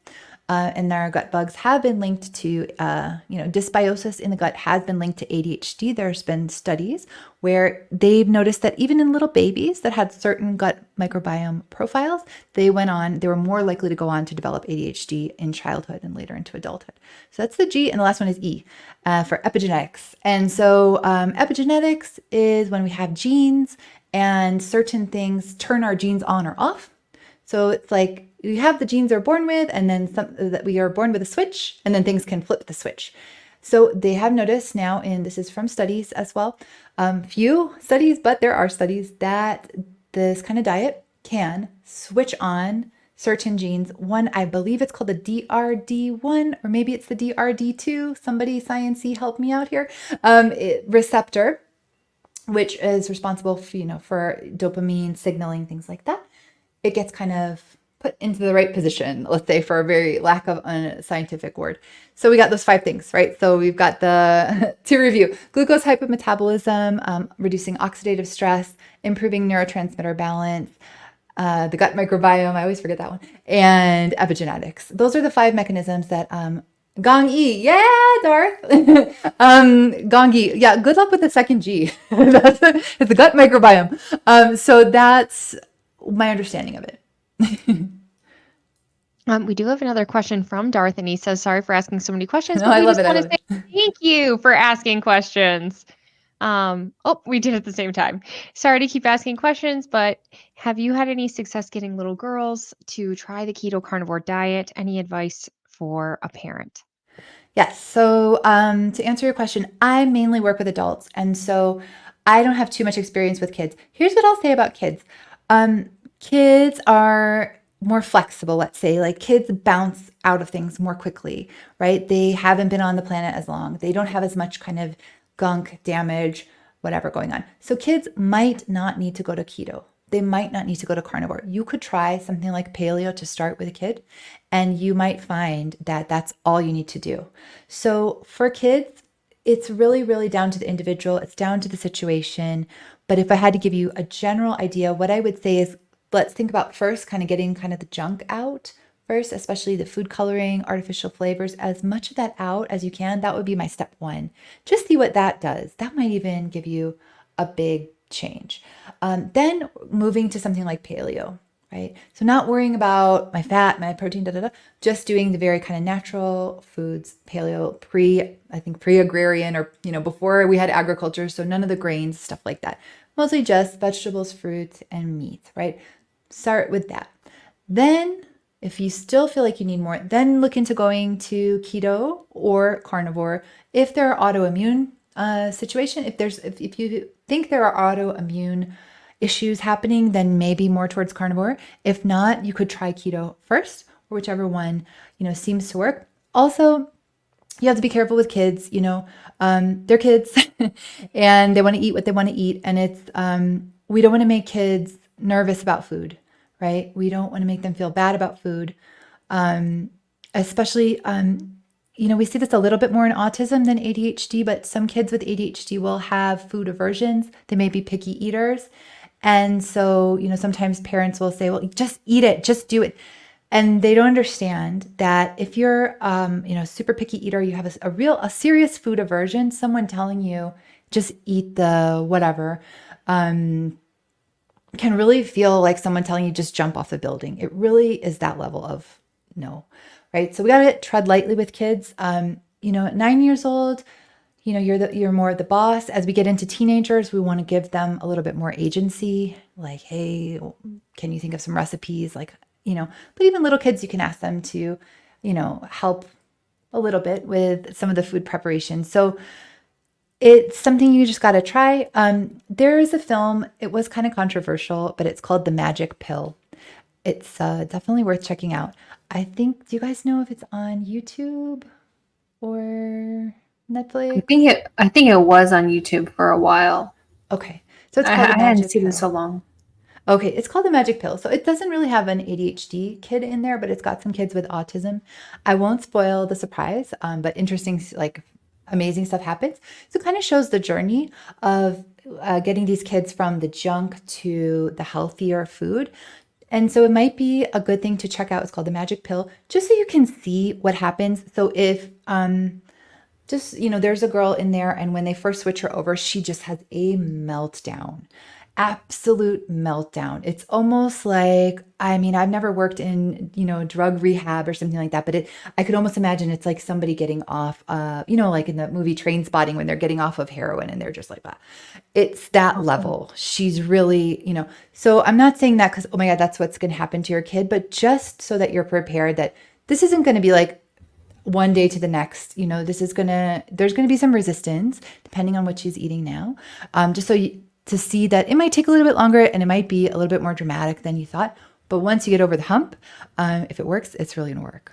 And our gut bugs have been linked to, dysbiosis in the gut has been linked to ADHD. There's been studies where they've noticed that even in little babies that had certain gut microbiome profiles, they were more likely to go on to develop ADHD in childhood and later into adulthood. So that's the G. And the last one is E for epigenetics. And so epigenetics is when we have genes and certain things turn our genes on or off. So it's like we have the genes we're born with, and then some that we are born with a switch, and then things can flip the switch. So they have noticed now, and this is from studies as well, few studies, but there are studies that this kind of diet can switch on certain genes. One, I believe it's called the DRD1, or maybe it's the DRD2. Somebody sciencey help me out here. Receptor, which is responsible for, for dopamine signaling, things like that. It gets kind of put into the right position, let's say, for a very lack of a scientific word. So we got those 5 things, right? So we've got the, to review, glucose hypometabolism, reducing oxidative stress, improving neurotransmitter balance, the gut microbiome, I always forget that one, and epigenetics. Those are the 5 mechanisms that Gong Yi, yeah, Darth. Gong Yi, yeah. Good luck with the second G. It's the gut microbiome. So that's my understanding of it. We do have another question from Darth, and he says, "Sorry for asking so many questions, No, but I we love just it. I want to love say thank you for asking questions." Oh, we did it at the same time. Sorry to keep asking questions, but have you had any success getting little girls to try the keto carnivore diet? Any advice for a parent? Yes. So to answer your question, I mainly work with adults, and so I don't have too much experience with kids. Here's what I'll say about kids. Kids are more flexible, let's say. Like, kids bounce out of things more quickly, right? They haven't been on the planet as long. They don't have as much kind of gunk, damage, whatever going on. So kids might not need to go to keto. They might not need to go to carnivore. You could try something like paleo to start with a kid, and you might find that that's all you need to do. So for kids, it's really, really down to the individual. It's down to the situation. But if I had to give you a general idea, what I would say is, let's think about first kind of getting kind of the junk out first, especially the food coloring, artificial flavors, as much of that out as you can. That would be my step 1. Just see what that does. That might even give you a big change. Then moving to something like paleo, right? So not worrying about my fat, my protein, just doing the very kind of natural foods, paleo, pre-agrarian, or, before we had agriculture. So none of the grains, stuff like that. Mostly just vegetables, fruits, and meat, right? Start with that. Then if you still feel like you need more, then look into going to keto or carnivore. If there are autoimmune situation, if you think there are autoimmune issues happening, then maybe more towards carnivore. If not, you could try keto first, or whichever one seems to work. Also, you have to be careful with kids. They're kids and they want to eat what they want to eat, and it's we don't want to make kids nervous about food, right? We don't want to make them feel bad about food, especially we see this a little bit more in autism than ADHD, but some kids with ADHD will have food aversions. They may be picky eaters. And so, sometimes parents will say, well, just eat it, just do it. And they don't understand that if you're, super picky eater, you have a serious food aversion, someone telling you just eat the whatever, can really feel like someone telling you just jump off the building. It really is that level of no. Right. So we got to tread lightly with kids. At 9 years old, you're more the boss. As we get into teenagers, we want to give them a little bit more agency. Like, hey, can you think of some recipes? But even little kids, you can ask them to, help a little bit with some of the food preparation. So it's something you just got to try. There is a film, it was kind of controversial, but it's called The Magic Pill. It's definitely worth checking out. Do you guys know if it's on YouTube or Netflix? I think it was on YouTube for a while. Okay. So it's I called The hadn't Magic seen Pill. it so long. Okay, it's called The Magic Pill. So it doesn't really have an ADHD kid in there, but it's got some kids with autism. I won't spoil the surprise, but interesting, amazing stuff happens. So it kind of shows the journey of getting these kids from the junk to the healthier food. And so it might be a good thing to check out. It's called The Magic Pill, just so you can see what happens. So if there's a girl in there, and when they first switch her over, she just has a meltdown. Absolute meltdown. It's almost like, I've never worked in, drug rehab or something like that, but I could almost imagine it's like somebody getting off, like in the movie Train Spotting, when they're getting off of heroin and they're just like that. It's that level. She's really, so I'm not saying that because, oh my God, that's what's going to happen to your kid, but just so that you're prepared that this isn't going to be like one day to the next, there's gonna be some resistance depending on what she's eating now. Just to see that it might take a little bit longer and it might be a little bit more dramatic than you thought. But once you get over the hump, if it works, it's really gonna work.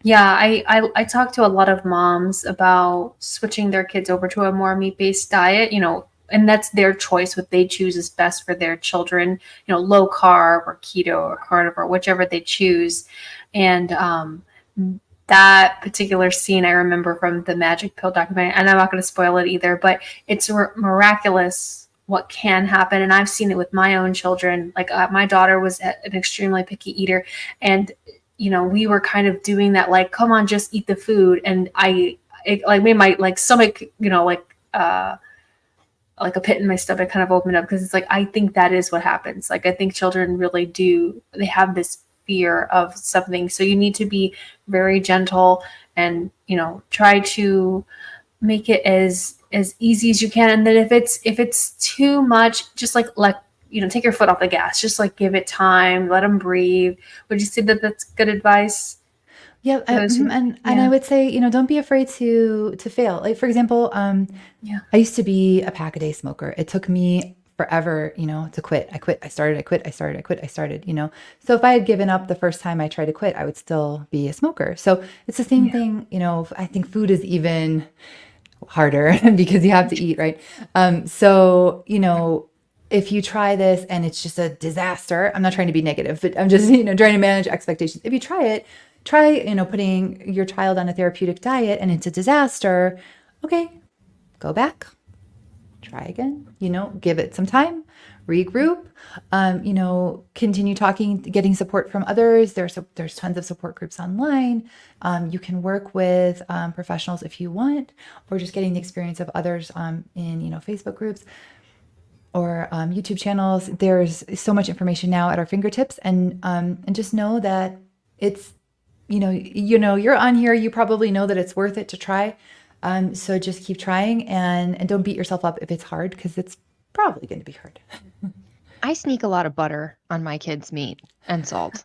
Yeah, I talk to a lot of moms about switching their kids over to a more meat-based diet, and that's their choice. What they choose is best for their children, low carb or keto or carnivore, whichever they choose. And that particular scene I remember from the Magic Pill documentary, and I'm not going to spoil it either, but it's miraculous what can happen. And I've seen it with my own children. Like my daughter was an extremely picky eater, and we were kind of doing that, like, come on, just eat the food. And it made my stomach, like a pit in my stomach kind of opened up, because it's like, I think that is what happens. Like, I think children really they have this fear of something. So you need to be very gentle and, try to make it as easy as you can. And then if it's too much, just take your foot off the gas, just give it time, let them breathe. Would you say that that's good advice? Yeah, and I would say, don't be afraid to fail. Like, for example, I used to be a pack-a-day smoker. It took me forever, to quit. I quit. I started. I quit. I started. I quit. I started. So if I had given up the first time I tried to quit, I would still be a smoker. So it's the same thing. I think food is even harder because you have to eat, right? So if you try this and it's just a disaster, I'm not trying to be negative, but I'm just trying to manage expectations. If you try putting your child on a therapeutic diet and it's a disaster, okay, go back, try again, give it some time, regroup, continue talking, getting support from others. There's tons of support groups online. You can work with professionals if you want, or just getting the experience of others in Facebook groups or YouTube channels. There's so much information now at our fingertips, and just know that it's, you're on here, you probably know that it's worth it to try. So just keep trying and don't beat yourself up if it's hard, because it's probably going to be hard. I sneak a lot of butter on my kids' meat and salt.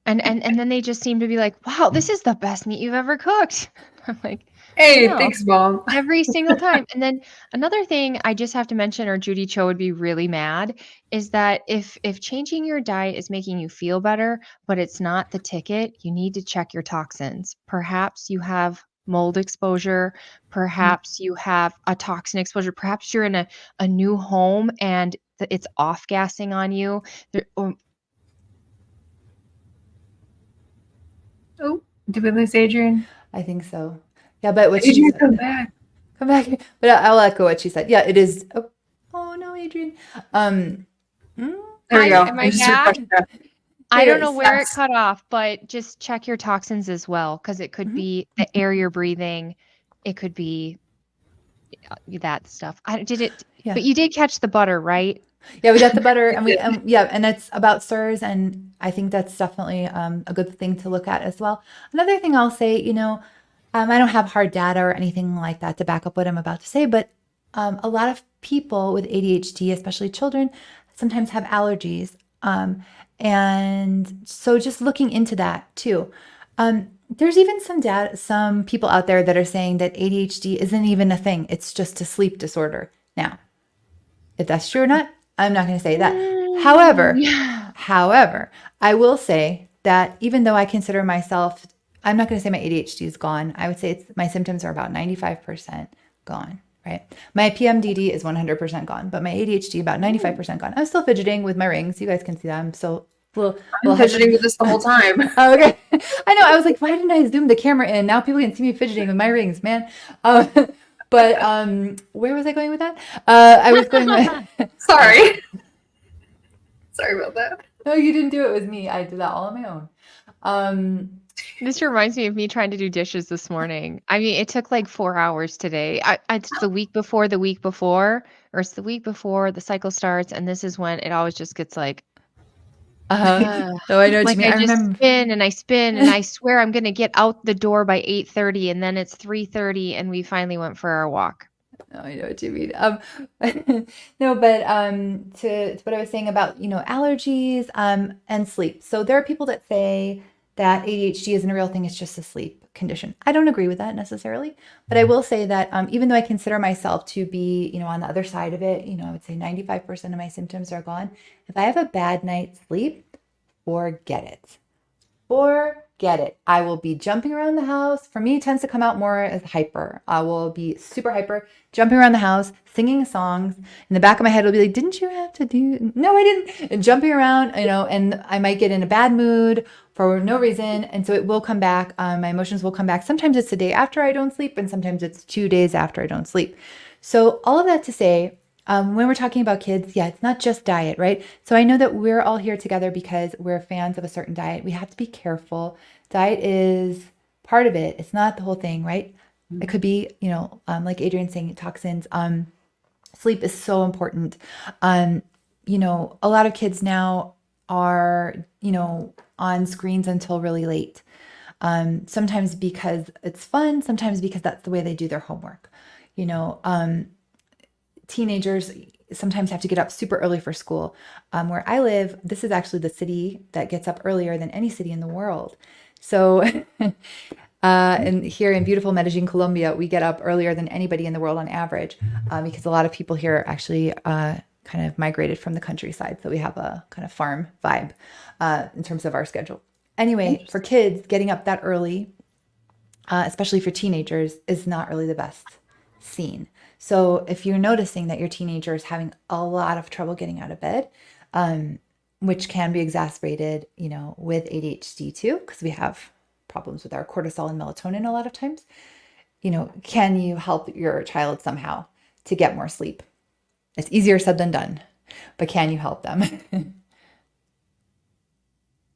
And then they just seem to be like, wow, this is the best meat you've ever cooked. I'm like, hey, thanks, Mom. Every single time. And then another thing I just have to mention, or Judy Cho would be really mad, is that if changing your diet is making you feel better, but it's not the ticket, you need to check your toxins. Perhaps you have mold exposure. Perhaps you have a toxin exposure. Perhaps you're in a new home and it's off-gassing on you. Oh, did we lose Adrian? I think so. Yeah, but what Adrian, she said, come back. Come back. But I'll echo what she said. Yeah, it is. Oh no, Adrian. There we go. Am I back? I don't know where it cut off, but just check your toxins as well, because it could be the air you're breathing. It could be that stuff. But you did catch the butter, right? Yeah, we got the butter, and and it's about SIRS, and I think that's definitely a good thing to look at as well. Another thing I'll say, I don't have hard data or anything like that to back up what I'm about to say, but a lot of people with ADHD, especially children, sometimes have allergies. And so just looking into that too. There's even some people out there that are saying that ADHD isn't even a thing. It's just a sleep disorder. Now, if that's true or not, I'm not going to say that. However, I will say that even though I consider myself, I'm not going to say my ADHD is gone. I would say my symptoms are about 95% gone, right? My PMDD is 100% gone, but my ADHD about 95% gone. I'm still fidgeting with my rings. You guys can see that. I'm still I'm fidgeting with this the whole time. Oh, okay. I know. I was like, why didn't I zoom the camera in? Now people can see me fidgeting with my rings, man. But where was I going with that? I was going with... Sorry about that. No, you didn't do it with me. I did that all on my own. This reminds me of me trying to do dishes this morning. I mean, it took like 4 hours today. It's the week before, or it's the week before the cycle starts, and this is when it always just gets like, So I know what you mean. I just spin and I swear I'm going to get out the door by 8:30, and then it's 3:30 and we finally went for our walk. Oh, I know what you mean. No, but to what I was saying about, allergies and sleep. So there are people that say that ADHD isn't a real thing. It's just a sleep condition. I don't agree with that necessarily, but I will say that even though I consider myself to be, on the other side of it, I would say 95% of my symptoms are gone. If I have a bad night's sleep, forget it. Forget it. I will be jumping around the house. For me, it tends to come out more as hyper. I will be super hyper, jumping around the house, singing songs. In the back of my head, it'll be like, didn't you have to do? No, I didn't. And jumping around, and I might get in a bad mood for no reason. And so it will come back. My emotions will come back. Sometimes it's the day after I don't sleep, and sometimes it's 2 days after I don't sleep. So all of that to say, when we're talking about kids, yeah, it's not just diet, right? So I know that we're all here together because we're fans of a certain diet. We have to be careful. Diet is part of it. It's not the whole thing, right? It could be, like Adrian saying, toxins. Sleep is so important. A lot of kids now are, on screens until really late. Sometimes because it's fun, sometimes because that's the way they do their homework. Teenagers sometimes have to get up super early for school. Where I live, this is actually the city that gets up earlier than any city in the world. So, and here in beautiful Medellin, Colombia, we get up earlier than anybody in the world on average, because a lot of people here actually kind of migrated from the countryside. So we have a kind of farm vibe in terms of our schedule. Anyway, for kids, getting up that early, especially for teenagers, is not really the best scene. So if you're noticing that your teenager is having a lot of trouble getting out of bed, which can be exacerbated, with ADHD too, because we have problems with our cortisol and melatonin a lot of times, can you help your child somehow to get more sleep? It's easier said than done, but can you help them?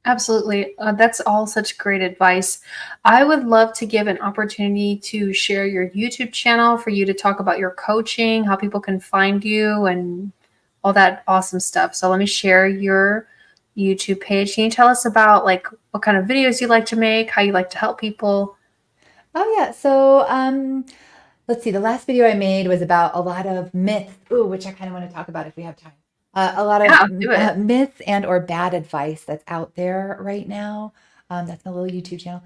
Absolutely. That's all such great advice. I would love to give an opportunity to share your YouTube channel for you to talk about your coaching, how people can find you, and all that awesome stuff. So let me share your YouTube page. Can you tell us about what kind of videos you like to make, how you like to help people? Oh yeah. So let's see. The last video I made was about a lot of myths, which I kind of want to talk about if we have time. A lot of Do it. myths and or bad advice that's out there right now. That's my little YouTube channel.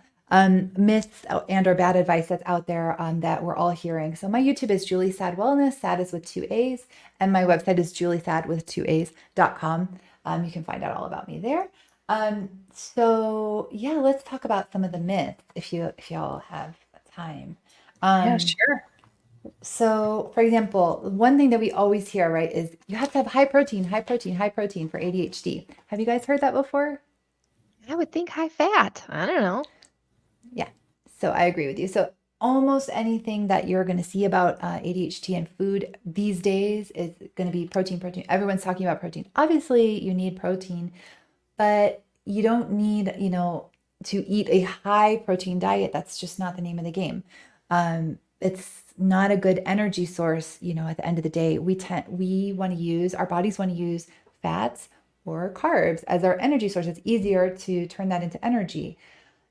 Myths and or bad advice that's out there that we're all hearing. So my YouTube is Julie Saad Wellness. Saad is with 2 A's, and my website is juliesaad with 2 A's.com. You can find out all about me there. So yeah, let's talk about some of the myths if y'all have time. Yeah, sure. So, for example, one thing that we always hear, right, is you have to have high protein, high protein, high protein for ADHD. Have you guys heard that before? I would think high fat. I don't know. Yeah. So I agree with you. So almost anything that you're going to see about ADHD and food these days is going to be protein, protein. Everyone's talking about protein. Obviously, you need protein, but you don't need, to eat a high protein diet. That's just not the name of the game. It's not a good energy source, at the end of the day. Our bodies want to use fats or carbs as our energy source. It's easier to turn that into energy,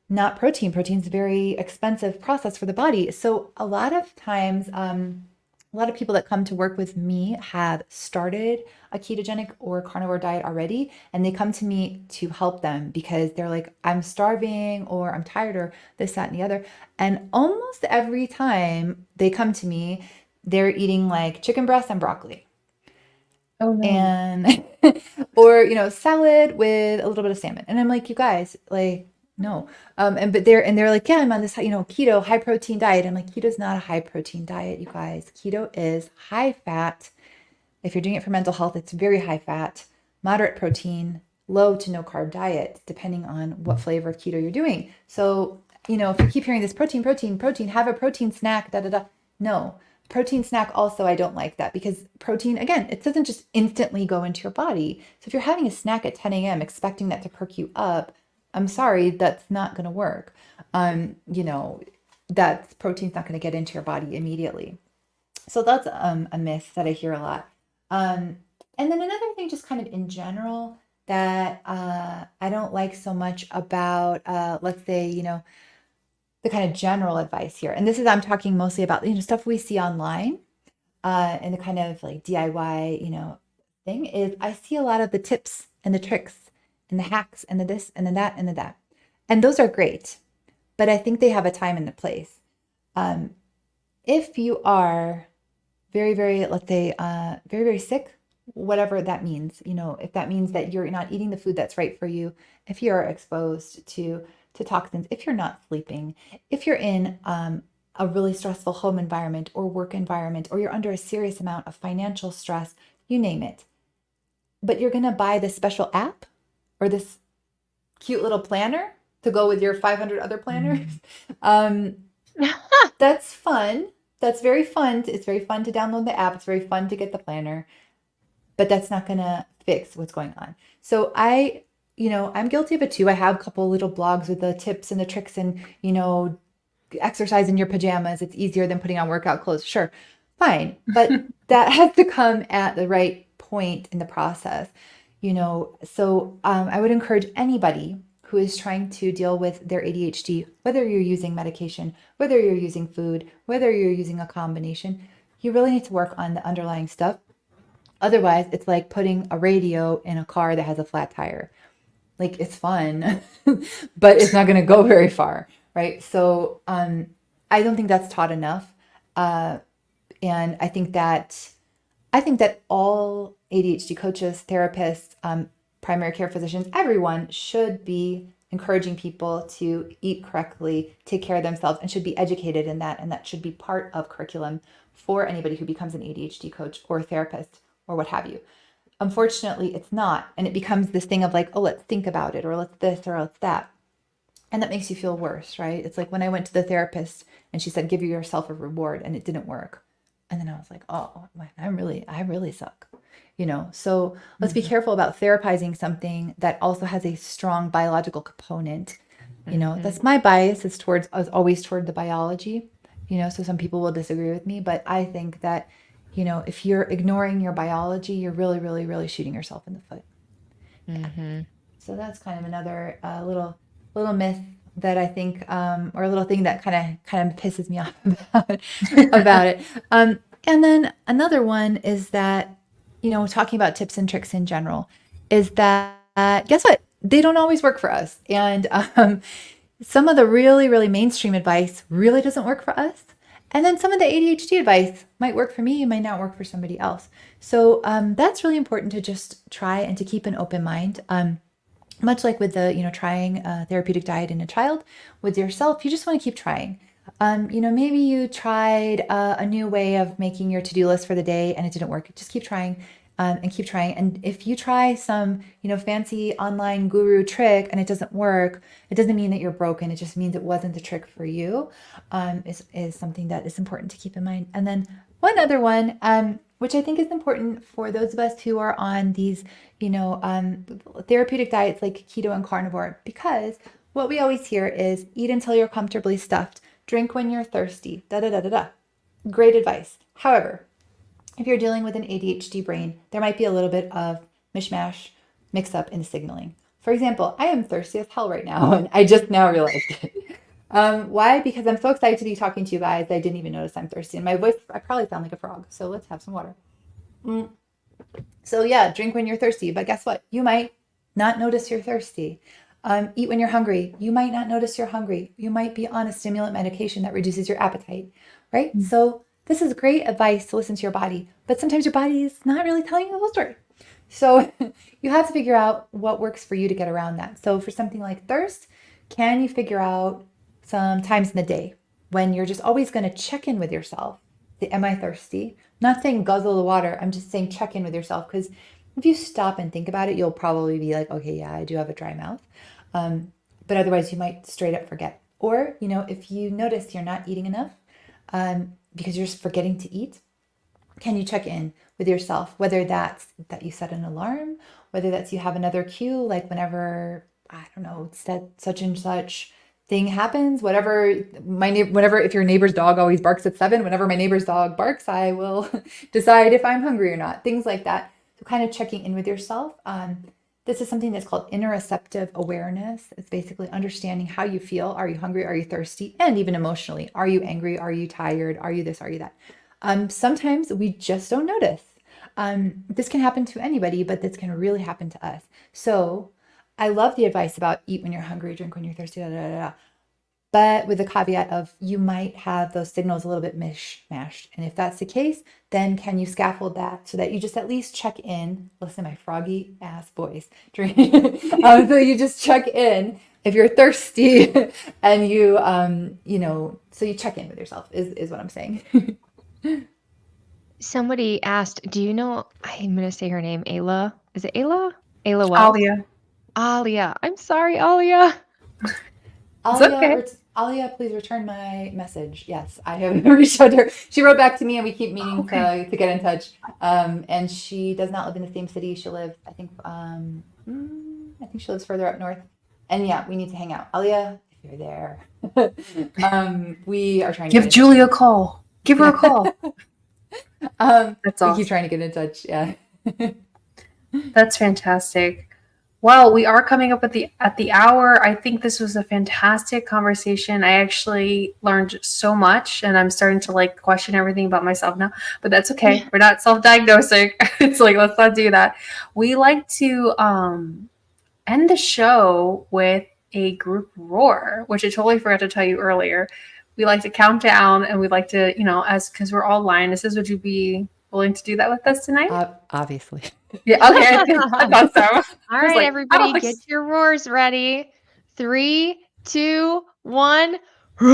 not protein. Protein's a very expensive process for the body. So a lot of times, a lot of people that come to work with me have started a ketogenic or carnivore diet already, and they come to me to help them because they're like, I'm starving or I'm tired or this, that, and the other. And almost every time they come to me, they're eating like chicken breast and broccoli. Oh no. And or salad with a little bit of salmon. And I'm like, you guys, like, no. But they're like, yeah, I'm on this, keto, high protein diet. I'm like, keto's not a high protein diet, you guys. Keto is high fat. If you're doing it for mental health, it's very high fat, moderate protein, low to no carb diet, depending on what flavor of keto you're doing. So, if you keep hearing this protein, protein, protein, have a protein snack, da, da, da. No. Protein snack also, I don't like that because protein, again, it doesn't just instantly go into your body. So if you're having a snack at 10 a.m. expecting that to perk you up, I'm sorry, that's not going to work. That protein's not going to get into your body immediately. So that's a myth that I hear a lot. And then another thing, just kind of in general, that I don't like so much about, let's say, the kind of general advice here. And I'm talking mostly about, stuff we see online and the kind of like DIY, thing is I see a lot of the tips and the tricks and the hacks and the this and the that and the that. And those are great, but I think they have a time and a place. If you are very, very, let's say, very, very sick, whatever that means, if that means that you're not eating the food that's right for you, if you're exposed to toxins, if you're not sleeping, if you're in a really stressful home environment or work environment, or you're under a serious amount of financial stress, you name it, but you're going to buy this special app or this cute little planner to go with your 500 other planners. That's fun. That's very fun. It's very fun to download the app. It's very fun to get the planner, but that's not going to fix what's going on. So I'm guilty of it too. I have a couple little blogs with the tips and the tricks and, exercise in your pajamas. It's easier than putting on workout clothes. Sure, fine. But that has to come at the right point in the process, So I would encourage anybody who is trying to deal with their ADHD, whether you're using medication, whether you're using food, whether you're using a combination, you really need to work on the underlying stuff. Otherwise, it's like putting a radio in a car that has a flat tire. Like, it's fun, but it's not going to go very far, right? So I don't think that's taught enough. And I think that all ADHD coaches, therapists, primary care physicians, everyone should be encouraging people to eat correctly, take care of themselves, and should be educated in that. And that should be part of curriculum for anybody who becomes an ADHD coach or therapist or what have you. Unfortunately, it's not. And it becomes this thing of like, oh, let's think about it, or let's this, or let's that. And that makes you feel worse, right? It's like when I went to the therapist and she said, give yourself a reward, and it didn't work. And then I was like, oh, I really suck. So let's be careful about therapizing something that also has a strong biological component. That's my bias is always toward the biology, so some people will disagree with me, but I think that, if you're ignoring your biology, you're really, really, really shooting yourself in the foot. Yeah. So that's kind of another little myth that I think, or a little thing that kind of pisses me off about it. And then another one is that, talking about tips and tricks in general, is that guess what? They don't always work for us. And some of the really, really mainstream advice really doesn't work for us. And then some of the ADHD advice might work for me, it might not work for somebody else. So that's really important to just try and to keep an open mind. Much like with the, trying a therapeutic diet in a child, with yourself, you just want to keep trying. Maybe you tried a new way of making your to-do list for the day and it didn't work. Just keep trying and keep trying. And if you try some, fancy online guru trick and it doesn't work, it doesn't mean that you're broken. It just means it wasn't the trick for you, is something that is important to keep in mind. And then one other one, which I think is important for those of us who are on these, therapeutic diets like keto and carnivore, because what we always hear is eat until you're comfortably stuffed, drink when you're thirsty, da-da-da-da-da. Great advice. However, if you're dealing with an ADHD brain, there might be a little bit of mishmash, mix up in signaling. For example, I am thirsty as hell right now, and I just now realized it. Why? Because I'm so excited to be talking to you guys, I didn't even notice I'm thirsty. And my voice, I probably sound like a frog, so let's have some water. So yeah, drink when you're thirsty, but guess what? You might not notice you're thirsty. Eat when you're hungry. You might not notice you're hungry. You might be on a stimulant medication that reduces your appetite, right? So this is great advice to listen to your body, but sometimes your body is not really telling you the whole story. So you have to figure out what works for you to get around that. So for something like thirst, can you figure out some times in the day when you're just always going to check in with yourself? Am I thirsty? I'm not saying guzzle the water. I'm just saying check in with yourself, because if you stop and think about it, you'll probably be like, okay, yeah, I do have a dry mouth. But otherwise you might straight up forget. Or, if you notice you're not eating enough because you're just forgetting to eat, can you check in with yourself? Whether that's that you set an alarm, whether that's you have another cue, like whenever, I don't know, such and such thing happens, whatever if your neighbor's dog always barks at 7, whenever my neighbor's dog barks, I will decide if I'm hungry or not, things like that. So kind of checking in with yourself. This is something that's called interoceptive awareness. It's basically understanding how you feel. Are you hungry? Are you thirsty? And even emotionally, are you angry? Are you tired? Are you this? Are you that? Sometimes we just don't notice. This can happen to anybody, but this can really happen to us. So I love the advice about eat when you're hungry, drink when you're thirsty, da, da, da, da. But with the caveat of you might have those signals a little bit mishmashed. And if that's the case, then can you scaffold that so that you just at least check in? Listen, my froggy ass voice. So you just check in if you're thirsty and so you check in with yourself is what I'm saying. Somebody asked, do you know, I'm going to say her name, Ayla. Is it Ayla? Ayla Wells? Alia. I'm sorry, Alia. Alia, please return my message. Yes, I have reached out to her. She wrote back to me and we keep meaning to get in touch. And she does not live in the same city. She lives, I think she lives further up north. And yeah, we need to hang out. Alia, if you're there, we are trying to give Julie a call. Give her a call. That's awesome. We keep trying to get in touch. Yeah. That's fantastic. Well, we are coming up at the hour. I think this was a fantastic conversation. I actually learned so much, and I'm starting to question everything about myself now. But that's okay. We're not self-diagnosing. It's let's not do that. We like to end the show with a group roar, which I totally forgot to tell you earlier. We like to count down, and we like to, because we're all lionesses. Would you be willing to do that with us tonight? Obviously. Yeah. Okay. I thought so. All right, everybody, get your roars ready. 3, 2, 1. Roar!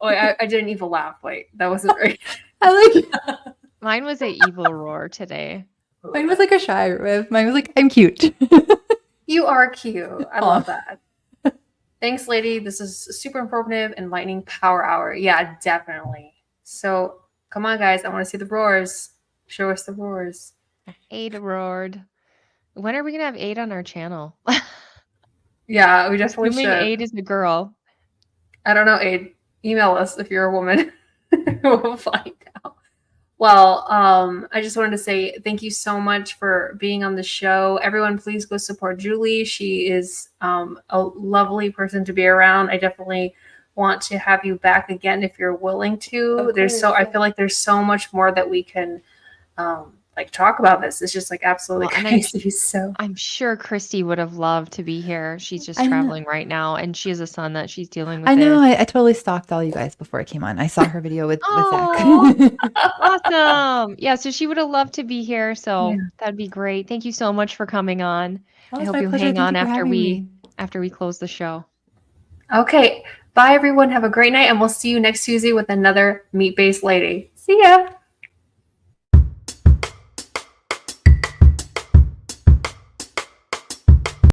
I did an evil laugh. Wait, that wasn't right. I like it. Mine was an evil roar today. Mine was a shy riff. Mine was I'm cute. You are cute. I love that. Thanks, lady. This is a super informative, enlightening power hour. Yeah, definitely. So come on, guys. I want to see the roars. Show us the roars. Ada roared. When are we going to have Ada on our channel? Yeah, we definitely should. Ada is a girl. I don't know, Aid. Email us if you're a woman. We'll find out. Well, I just wanted to say thank you so much for being on the show. Everyone, please go support Julie. She is a lovely person to be around. I definitely want to have you back again if you're willing to. I feel like there's so much more that we can talk about this. It's just absolutely crazy. I'm sure Cristie would have loved to be here. She's just traveling right now, and she has a son that she's dealing with. I know. I totally stalked all you guys before I came on. I saw her video with Zach. Awesome. Yeah, so she would have loved to be here. So that'd be great. Thank you so much for coming on. I hope you'll hang on after we close the show. Okay. Bye, everyone. Have a great night, and we'll see you next Tuesday with another meat-based lady. See ya.